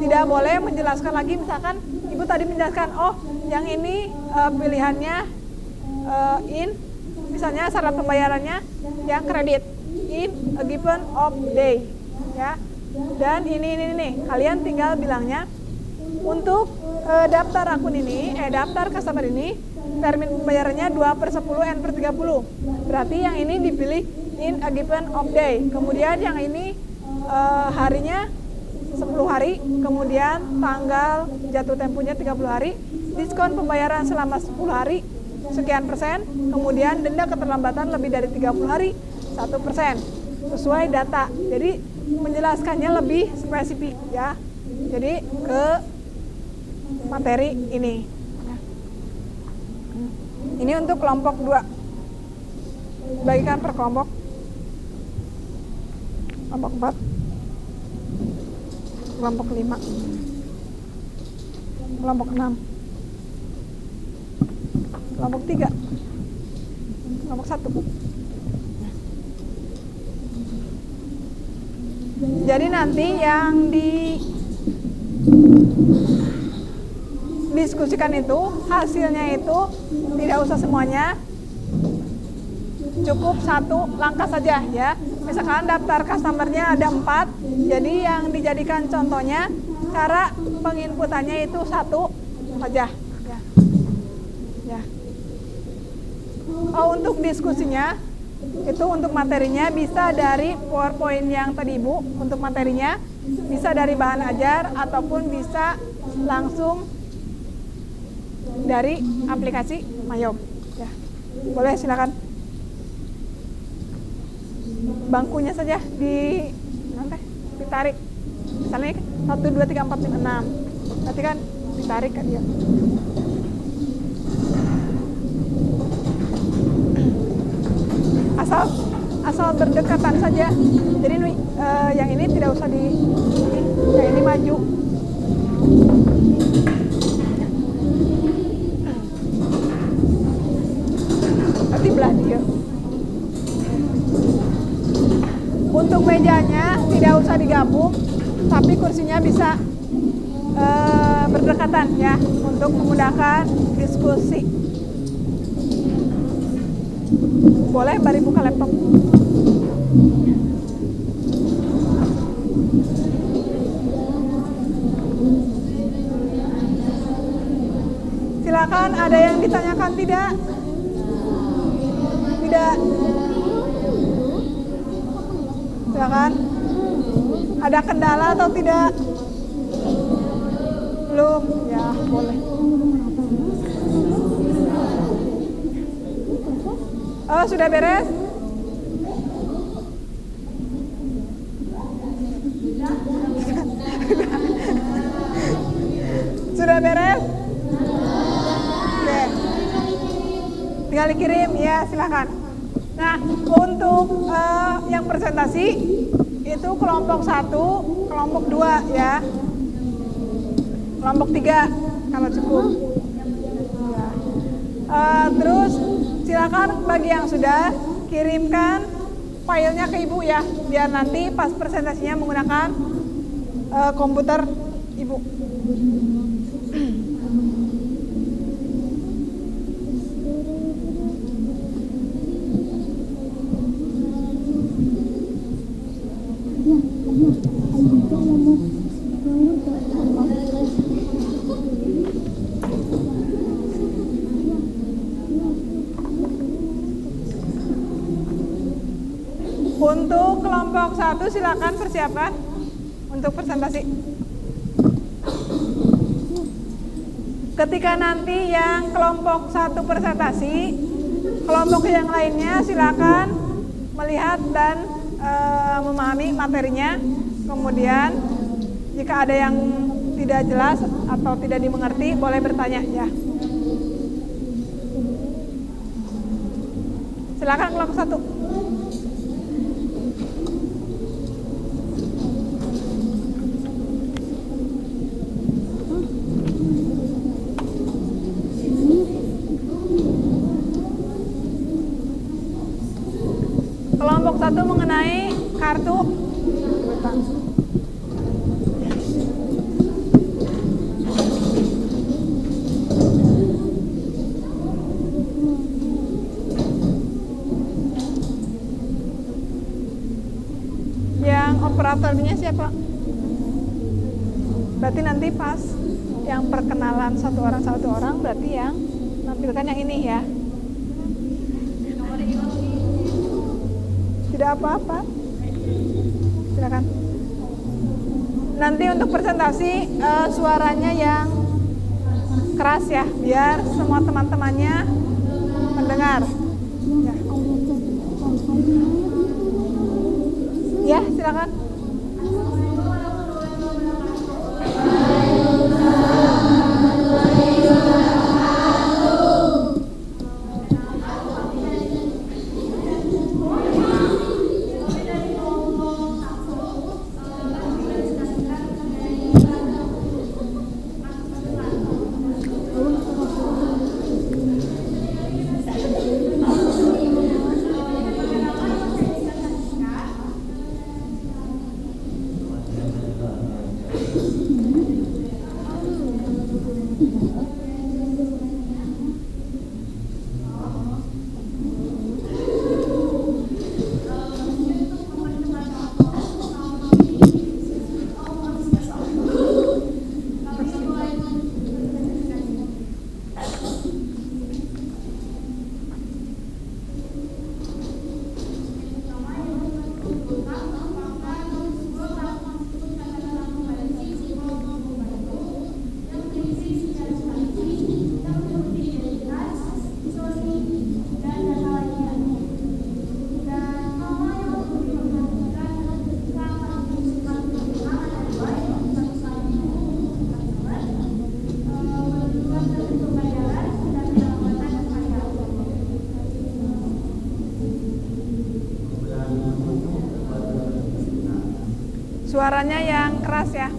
tidak boleh menjelaskan lagi, misalkan Ibu tadi menjelaskan, oh yang ini pilihannya in, misalnya syarat pembayarannya yang kredit in a given of day, ya. Dan ini kalian tinggal bilangnya untuk daftar akun ini, daftar customer ini termin pembayarannya 2/10 N/30. Berarti yang ini dipilih in a given of day. Kemudian yang ini harinya 10 hari, kemudian tanggal jatuh temponya 30 hari, diskon pembayaran selama 10 hari sekian persen, kemudian denda keterlambatan lebih dari 30 hari 1%, sesuai data. Jadi menjelaskannya lebih spesifik, ya. Jadi ke materi ini. Ini untuk kelompok 2. Bagikan per kelompok. Kelompok 4. Kelompok 5. Kelompok 6. Kelompok 3. Kelompok 1. Jadi nanti yang diskusikan itu, hasilnya itu tidak usah semuanya, cukup satu langkah saja, ya. Misalkan daftar customernya ada 4, jadi yang dijadikan contohnya cara penginputannya itu 1 saja, ya. Ya. Oh, untuk diskusinya itu, untuk materinya bisa dari PowerPoint yang tadi Ibu untuk materinya, Bisa dari bahan ajar ataupun bisa langsung dari aplikasi Mayom. Ya, boleh silakan. Bangkunya saja ditarik. Misalnya 1, 2, 3, 4, 5, 6. Berarti kan ditarik kan dia. Asal berdekatan saja. Jadi yang ini tidak usah yang ini maju. Berarti belah dia. Untuk mejanya tidak usah digabung, tapi kursinya bisa berdekatan ya untuk memudahkan diskusi. Boleh bari buka laptop. Silakan, ada yang ditanyakan tidak? Tidak. Silakan. Ada kendala atau tidak? Belum. Ya, boleh. Oh, sudah beres? Sudah beres? Oke. Tinggal dikirim ya, silakan. Nah, untuk yang presentasi itu kelompok 1, kelompok 2 ya. Kelompok 3 kalau cukup. Terus silakan bagi yang sudah kirimkan filenya ke ibu ya, biar nanti pas presentasinya menggunakan komputer ibu. Untuk kelompok 1 silakan persiapkan untuk presentasi. Ketika nanti yang kelompok 1 presentasi, kelompok yang lainnya silakan melihat dan memahami materinya. Kemudian jika ada yang tidak jelas atau tidak dimengerti, boleh bertanya ya. Silakan kelompok 1. Kelompok 1 mengenai kartu. Yang operatornya siapa? Berarti nanti pas yang perkenalan satu orang berarti yang menampilkan yang ini ya. Tidak apa-apa, silakan. Nanti untuk presentasi suaranya yang keras ya, biar semua teman-temannya mendengar. Ya, silakan. Suaranya yang keras ya.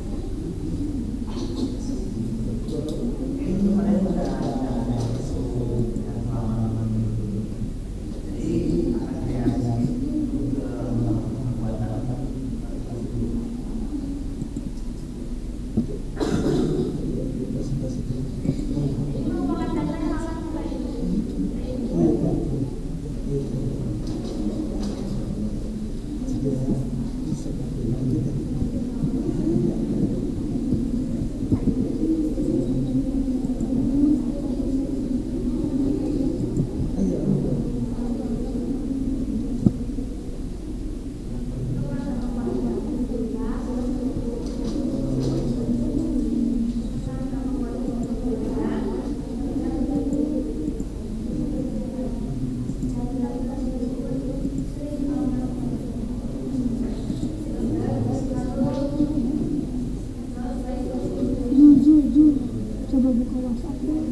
Coba buka WhatsApp deh.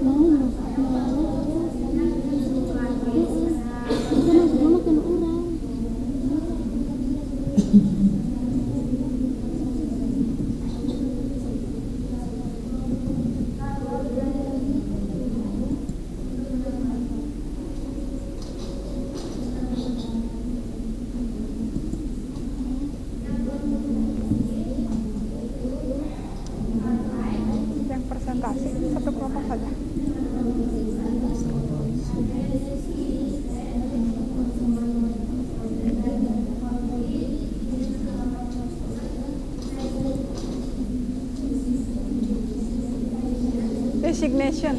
Nah, kita makan orang. Yang presentasi satu kelompok saja. Designation.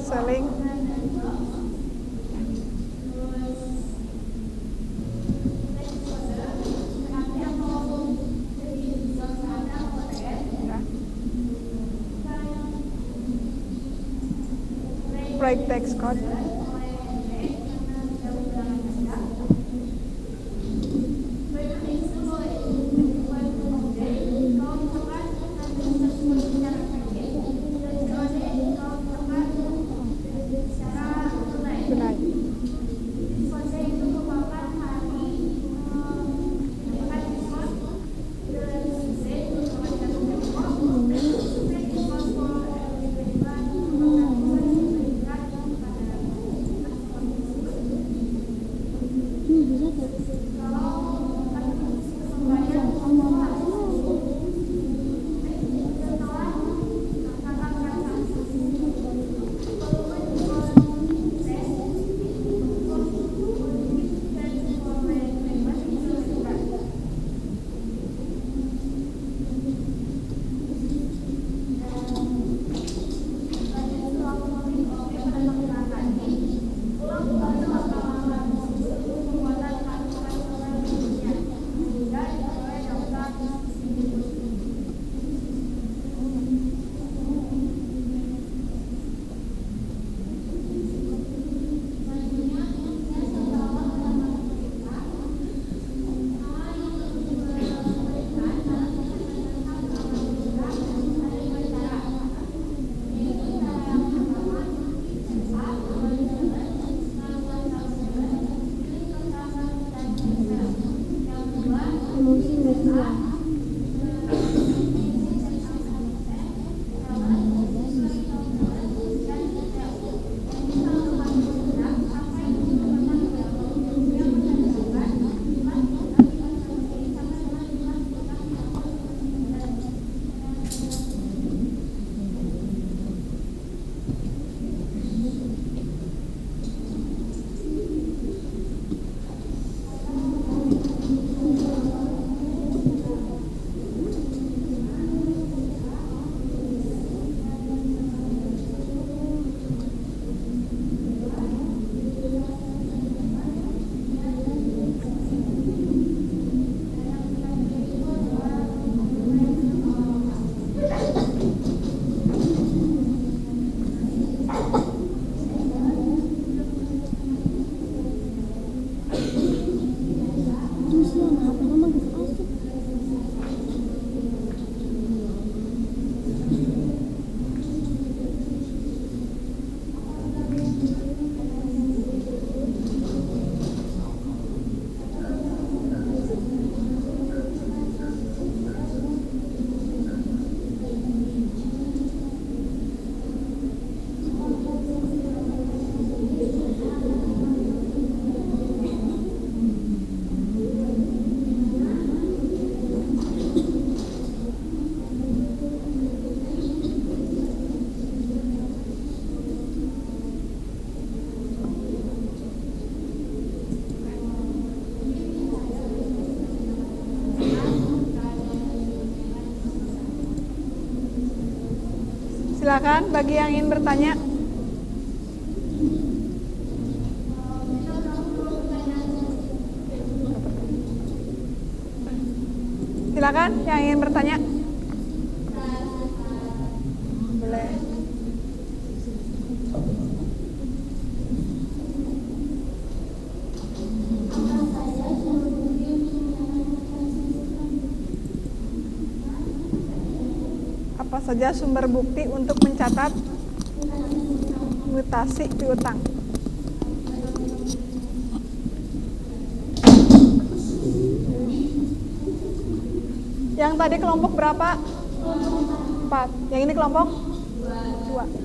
Saling. Break text code. Silakan bagi yang ingin bertanya. Silakan yang ingin bertanya. Boleh. Apa saja sumber bukti untuk mencatat mutasi piutang? Yang tadi kelompok berapa? 4. Yang ini kelompok 2.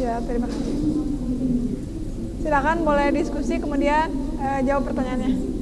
Ya, terima kasih. Silakan boleh diskusi kemudian jawab pertanyaannya.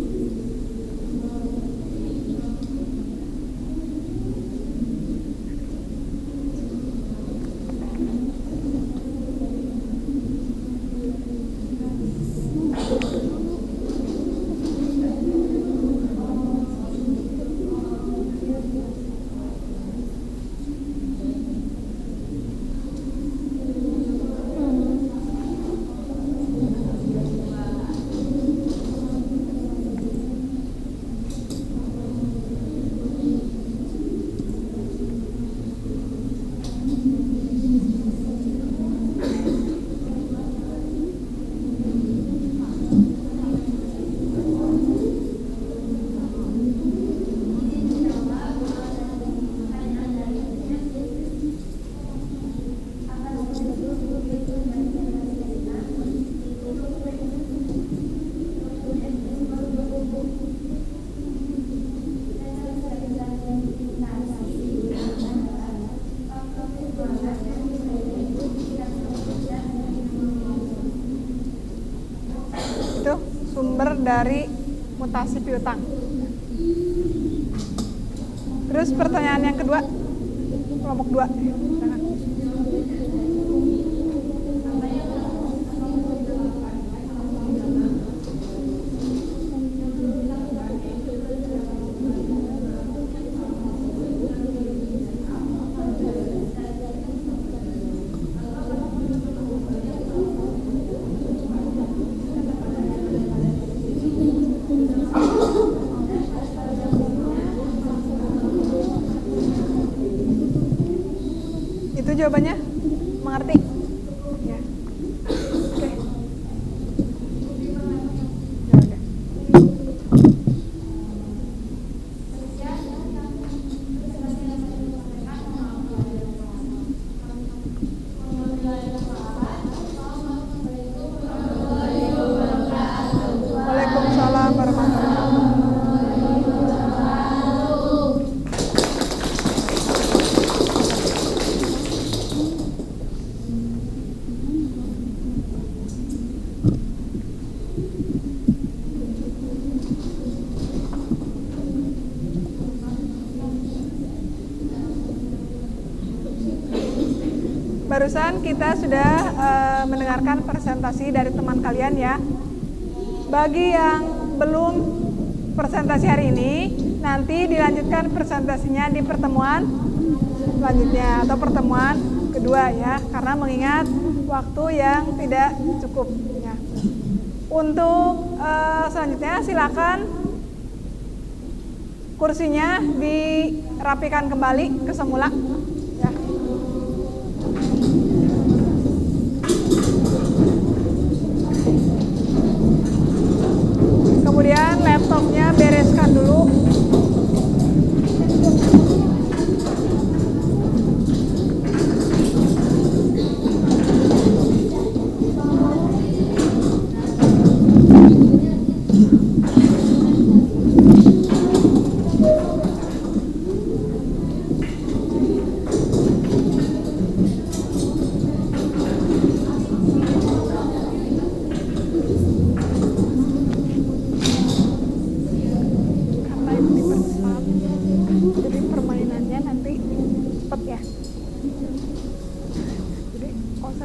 Itu sumber dari mutasi piutang. Terus pertanyaan yang kedua, kelompok 2. Itu jawabannya? Mengerti? Ya. Oke. Ya udah. Waalaikumsalam warahmatullahi wabarakatuh. Barusan kita sudah mendengarkan presentasi dari teman kalian ya. Bagi yang belum presentasi hari ini, nanti dilanjutkan presentasinya di pertemuan selanjutnya atau pertemuan kedua ya, karena mengingat waktu yang tidak cukup ya. Untuk selanjutnya silakan kursinya dirapikan kembali ke semula ya. Kemudian laptopnya bereskan dulu.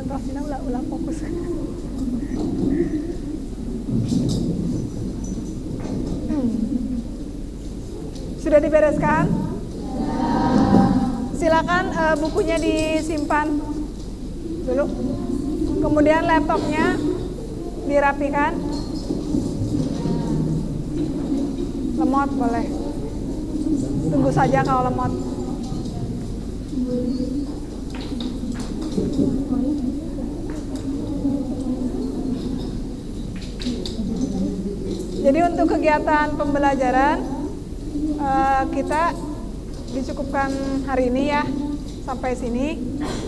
konsentrasinya ulah fokus. Sudah dibereskan? Silakan bukunya disimpan dulu. Kemudian laptopnya dirapikan. Lemot boleh. Tunggu saja kalau lemot. Jadi untuk kegiatan pembelajaran kita dicukupkan hari ini ya. Sampai sini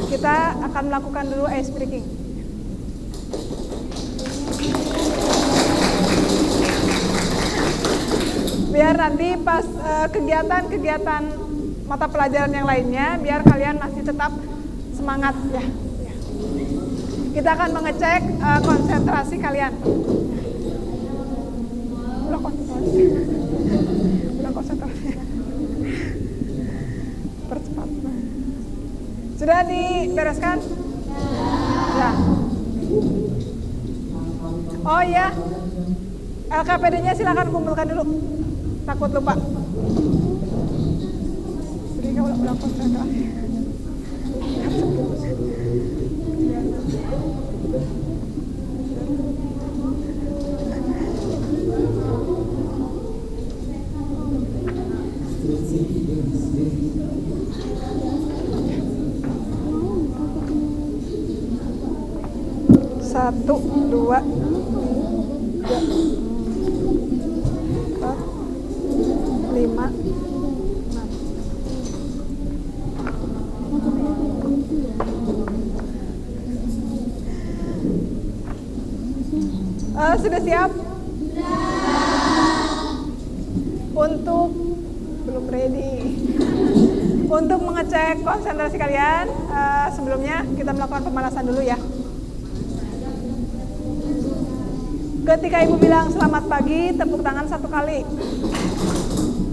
kita akan melakukan dulu ice breaking. Biar nanti pas kegiatan-kegiatan mata pelajaran yang lainnya, biar kalian masih tetap semangat ya. Kita akan mengecek konsentrasi kalian. Udah konsentrasi. Percepat. Sudah dibereskan? Ya. Oh iya. LKPD-nya silakan kumpulkan dulu. Takut lupa. Jadi kalau udah konsentrasi. Satu, dua, tiga, empat, lima, enam. Sudah siap? Untuk belum ready. Untuk mengecek konsentrasi kalian, sebelumnya kita melakukan pemanasan dulu ya. Ketika ibu bilang selamat pagi, tepuk tangan 1 kali.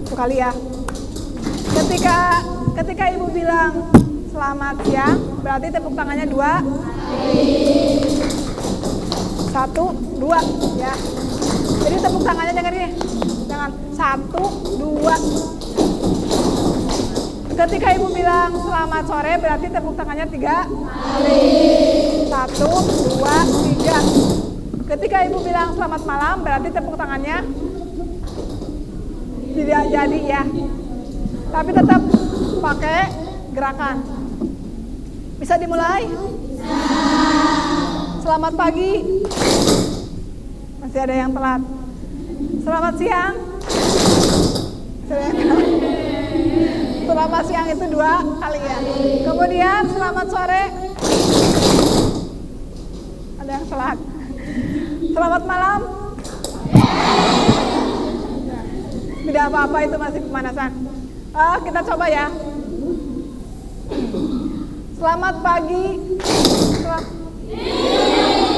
1 kali ya. Ketika ibu bilang selamat siang, berarti tepuk tangannya 2 kali. 1, 2 ya. Jadi tepuk tangannya jangan ini. Jangan 1, 2. Ketika ibu bilang selamat sore, berarti tepuk tangannya 3 kali. 1, 2, 3. Ketika ibu bilang selamat malam, berarti tepuk tangannya tidak jadi ya. Tapi tetap pakai gerakan. Bisa dimulai? Selamat pagi. Masih ada yang telat. Selamat siang. Selamat siang itu 2 kali ya. Kemudian selamat sore. Ada yang telat. Selamat malam. Tidak apa-apa, itu masih pemanasan. Kita coba ya. Selamat pagi.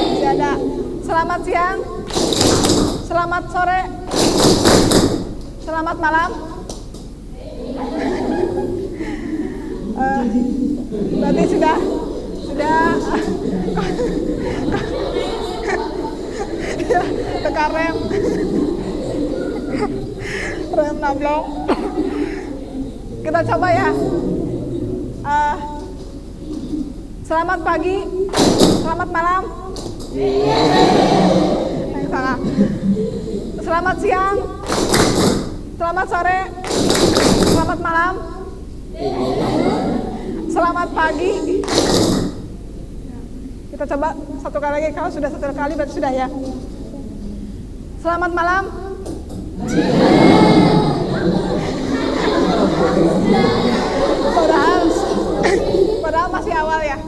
Masih ada. Selamat siang. Selamat sore. Selamat malam. Berarti sudah tekan rem nablong. Kita coba ya. Selamat pagi, selamat malam. Yang salah. Selamat siang, selamat sore, selamat malam, selamat pagi. Kita coba 1 kali lagi. Kalau sudah 1 kali berarti sudah ya. Selamat malam. Padahal masih awal ya.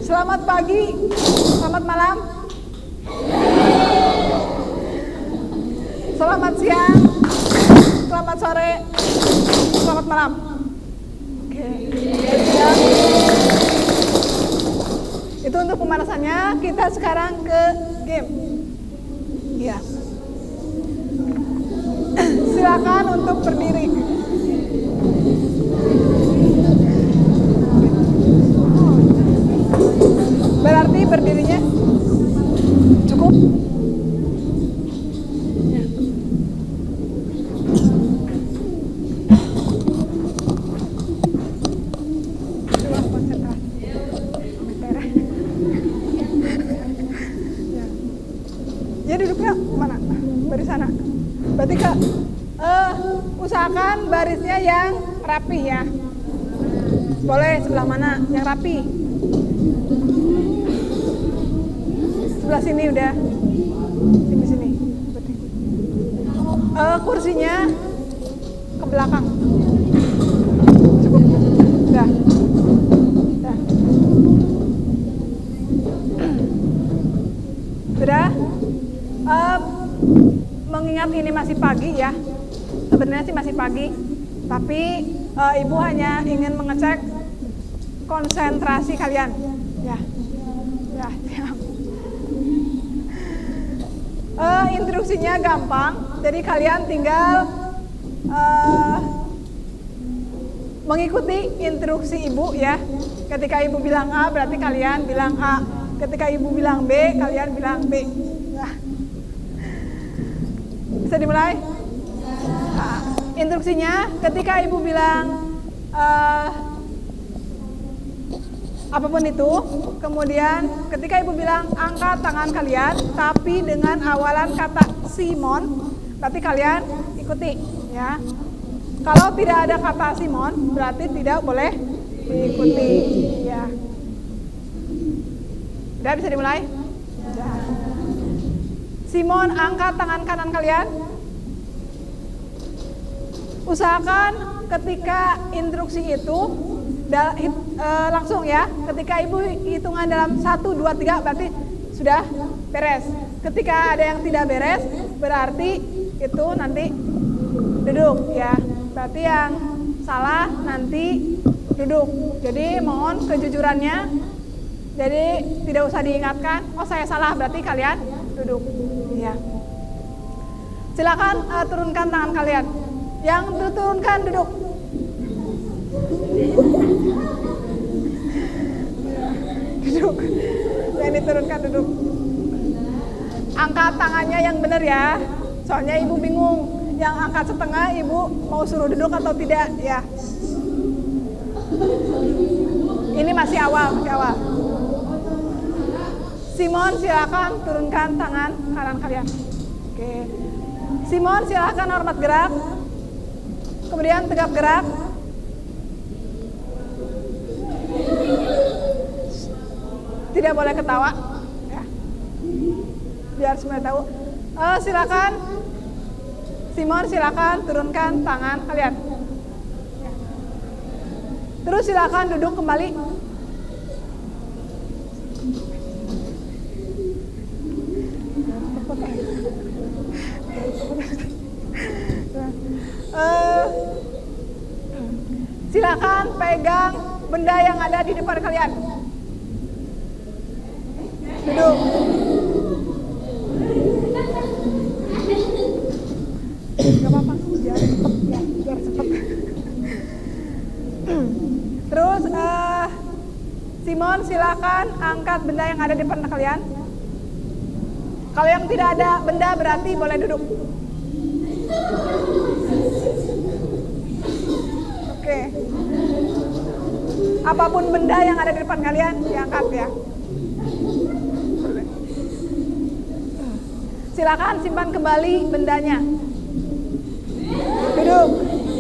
Selamat pagi, selamat malam, selamat siang, selamat sore, selamat malam. Oke. Itu untuk pemanasannya. Kita sekarang ke game. Ya. Silakan untuk berdiri. barisnya yang rapi ya. Boleh sebelah mana yang rapi? Sebelah sini udah. Sini. Kursinya ke belakang. Cukup. Udah. Sudah? Mengingat ini masih pagi ya. Sebenarnya sih masih pagi. Tapi Ibu hanya ingin mengecek konsentrasi kalian. Ya. Instruksinya gampang. Jadi kalian tinggal mengikuti instruksi Ibu ya. Ketika Ibu bilang A, berarti kalian bilang A. Ketika Ibu bilang B, kalian bilang B. Nah. Bisa dimulai? Nah, instruksinya ketika Ibu bilang apapun itu, kemudian ketika Ibu bilang angkat tangan kalian, tapi dengan awalan kata Simon, berarti kalian ikuti ya. Kalau tidak ada kata Simon, berarti tidak boleh diikuti ya. Udah bisa dimulai? Udah. Simon, angkat tangan kanan kalian. Usahakan ketika instruksi itu langsung ya. Ketika Ibu hitungan dalam 1, 2, 3 berarti sudah beres. Ketika ada yang tidak beres, berarti itu nanti duduk ya. Berarti yang salah nanti duduk. Jadi mohon kejujurannya. Jadi tidak usah diingatkan, oh saya salah, berarti kalian duduk. Ya. Silakan turunkan tangan kalian. Yang diturunkan duduk. Duduk. Yang diturunkan duduk. Angkat tangannya yang benar ya. Soalnya Ibu bingung. Yang angkat setengah Ibu mau suruh duduk atau tidak ya. Ini masih awal. Simon, silakan turunkan tangan kanan kalian. Oke. Simon, silakan hormat gerak. Kemudian tegap gerak. Tidak boleh ketawa. Ya. Biar semua tahu. Silakan. Simon, silakan turunkan tangan kalian. Ya. Terus silakan duduk kembali. Silakan pegang benda yang ada di depan kalian. Duduk. Gak apa-apa, biar cepet ya, biar cepet. Terus Simon, silakan angkat benda yang ada di depan kalian. Kalau yang tidak ada benda berarti boleh duduk. Oke. Apapun benda yang ada di depan kalian diangkat ya. Silakan simpan kembali bendanya. Duduk.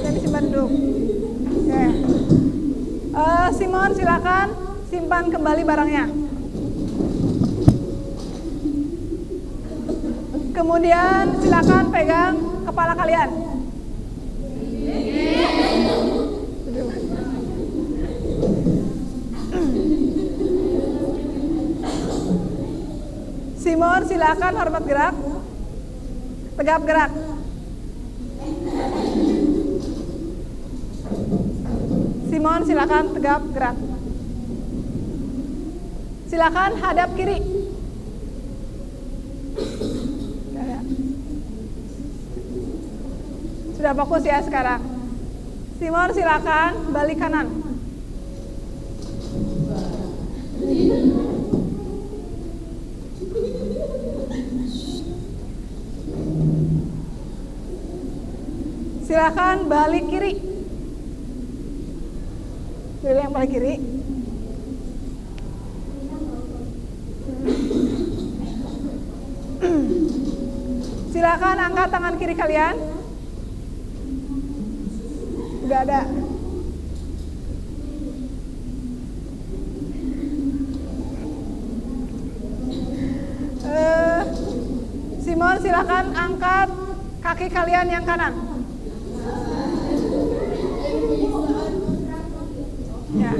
Jadi simpan duduk. Oke. Simon, silakan simpan kembali barangnya. Kemudian silakan pegang kepala kalian. Simon, silakan hormat gerak. Tegap gerak. Simon, silakan tegap gerak. Silakan hadap kiri. Sudah fokus ya sekarang. Simon, silakan balik kanan. Silakan balik kiri. Pilih yang balik kiri. Silakan angkat tangan kiri kalian. Sudah ada. Simon, silakan angkat kaki kalian yang kanan. Ya.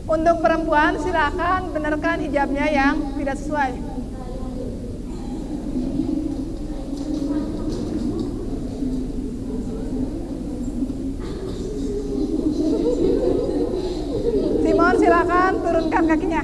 Untuk perempuan, silakan benarkan hijabnya yang tidak sesuai. Simon, silakan turunkan kakinya.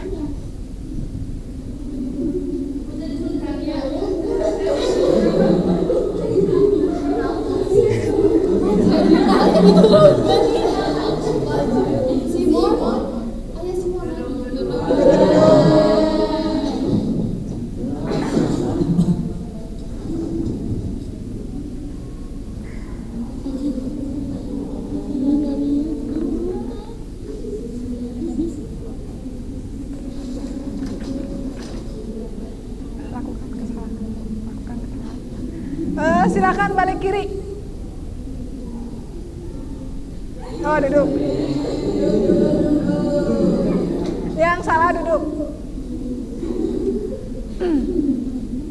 Silakan balik kiri. Oh, duduk. Yang salah duduk.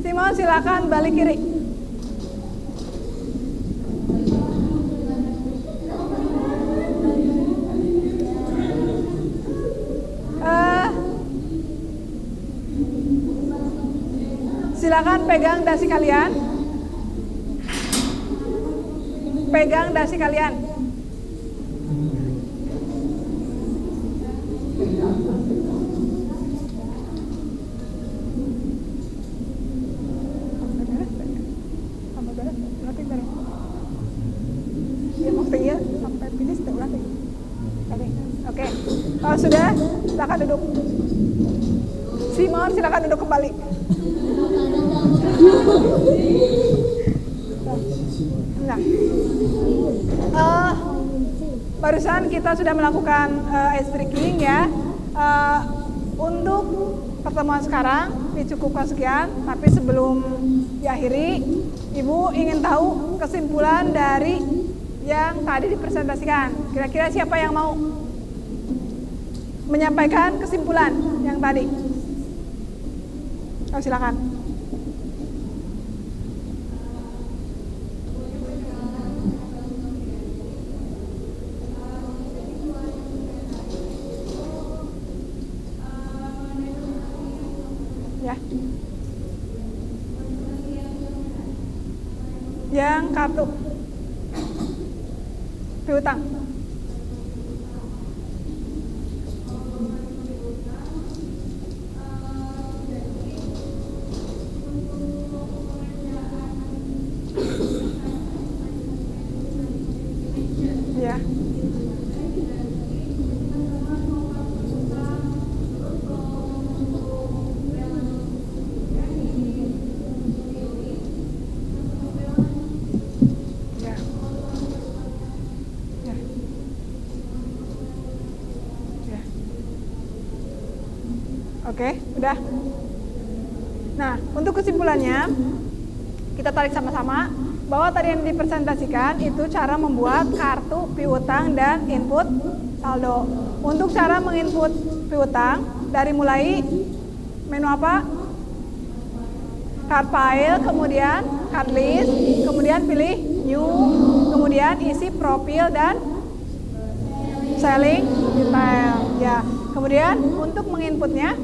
Simon, silakan balik kiri. Silakan pegang dasi kalian. Pegang dasi kalian. Sampai finish berarti. Oke. Kalau sudah, silakan duduk. Simon, silakan duduk kembali. Nah, barusan kita sudah melakukan ice breaking ya. Untuk pertemuan sekarang dicukupkan sekian, tapi sebelum diakhiri, Ibu ingin tahu kesimpulan dari yang tadi dipresentasikan. Kira-kira siapa yang mau menyampaikan kesimpulan yang tadi? Oh, silakan. Ya. Yang kartu piutang. Ya. Oke, udah. Nah, untuk kesimpulannya, kita tarik sama-sama bahwa tadi yang dipresentasikan itu cara membuat kartu piutang dan input saldo. Untuk cara menginput piutang, dari mulai menu apa? Card file, kemudian card list, kemudian pilih new, kemudian isi profil dan selling detail. Ya, kemudian untuk menginputnya,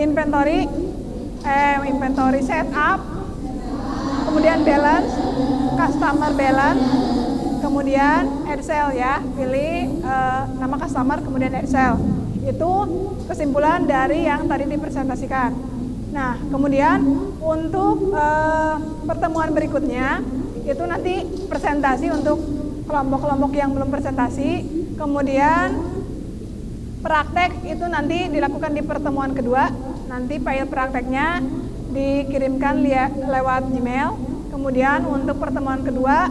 inventory setup, kemudian balance, customer balance, kemudian Excel ya, pilih nama customer kemudian Excel. Itu kesimpulan dari yang tadi dipresentasikan. Nah, kemudian untuk pertemuan berikutnya itu nanti presentasi untuk kelompok-kelompok yang belum presentasi, kemudian praktek itu nanti dilakukan di pertemuan kedua. Nanti file prakteknya dikirimkan lewat Gmail. Kemudian untuk pertemuan kedua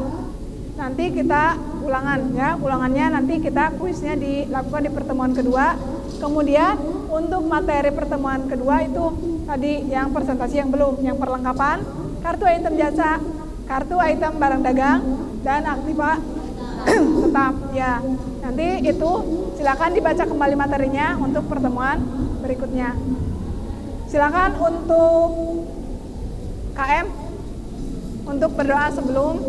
nanti kita ulangan ya. Ulangannya nanti kita kuisnya dilakukan di pertemuan kedua. Kemudian untuk materi pertemuan kedua itu tadi yang presentasi yang belum, yang perlengkapan kartu item jasa, kartu item barang dagang, dan aktiva tetap. Ya, nanti itu silakan dibaca kembali materinya untuk pertemuan berikutnya. Silakan untuk KM untuk berdoa sebelum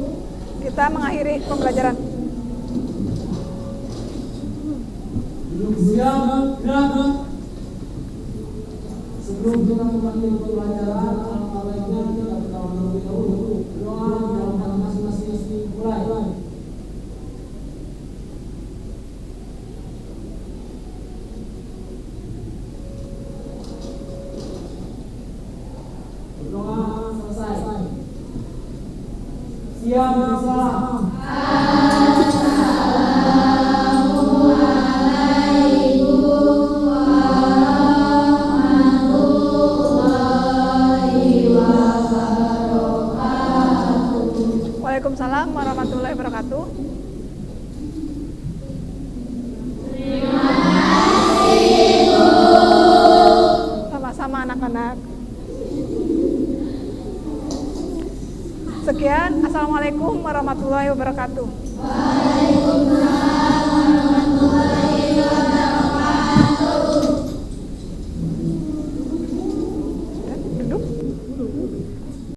kita mengakhiri pembelajaran. Sebelum kita mengakhiri pembelajaran, alangkah baiknya kita berdoa terlebih dahulu. Doa dilakukan masing-masing mulai. Berdoa selesai. Siap bersalam. Waalaikumsalam warahmatullahi wabarakatuh. Sama-sama anak-anak. Sekian, assalamualaikum warahmatullahi wabarakatuh. Waalaikumsalam.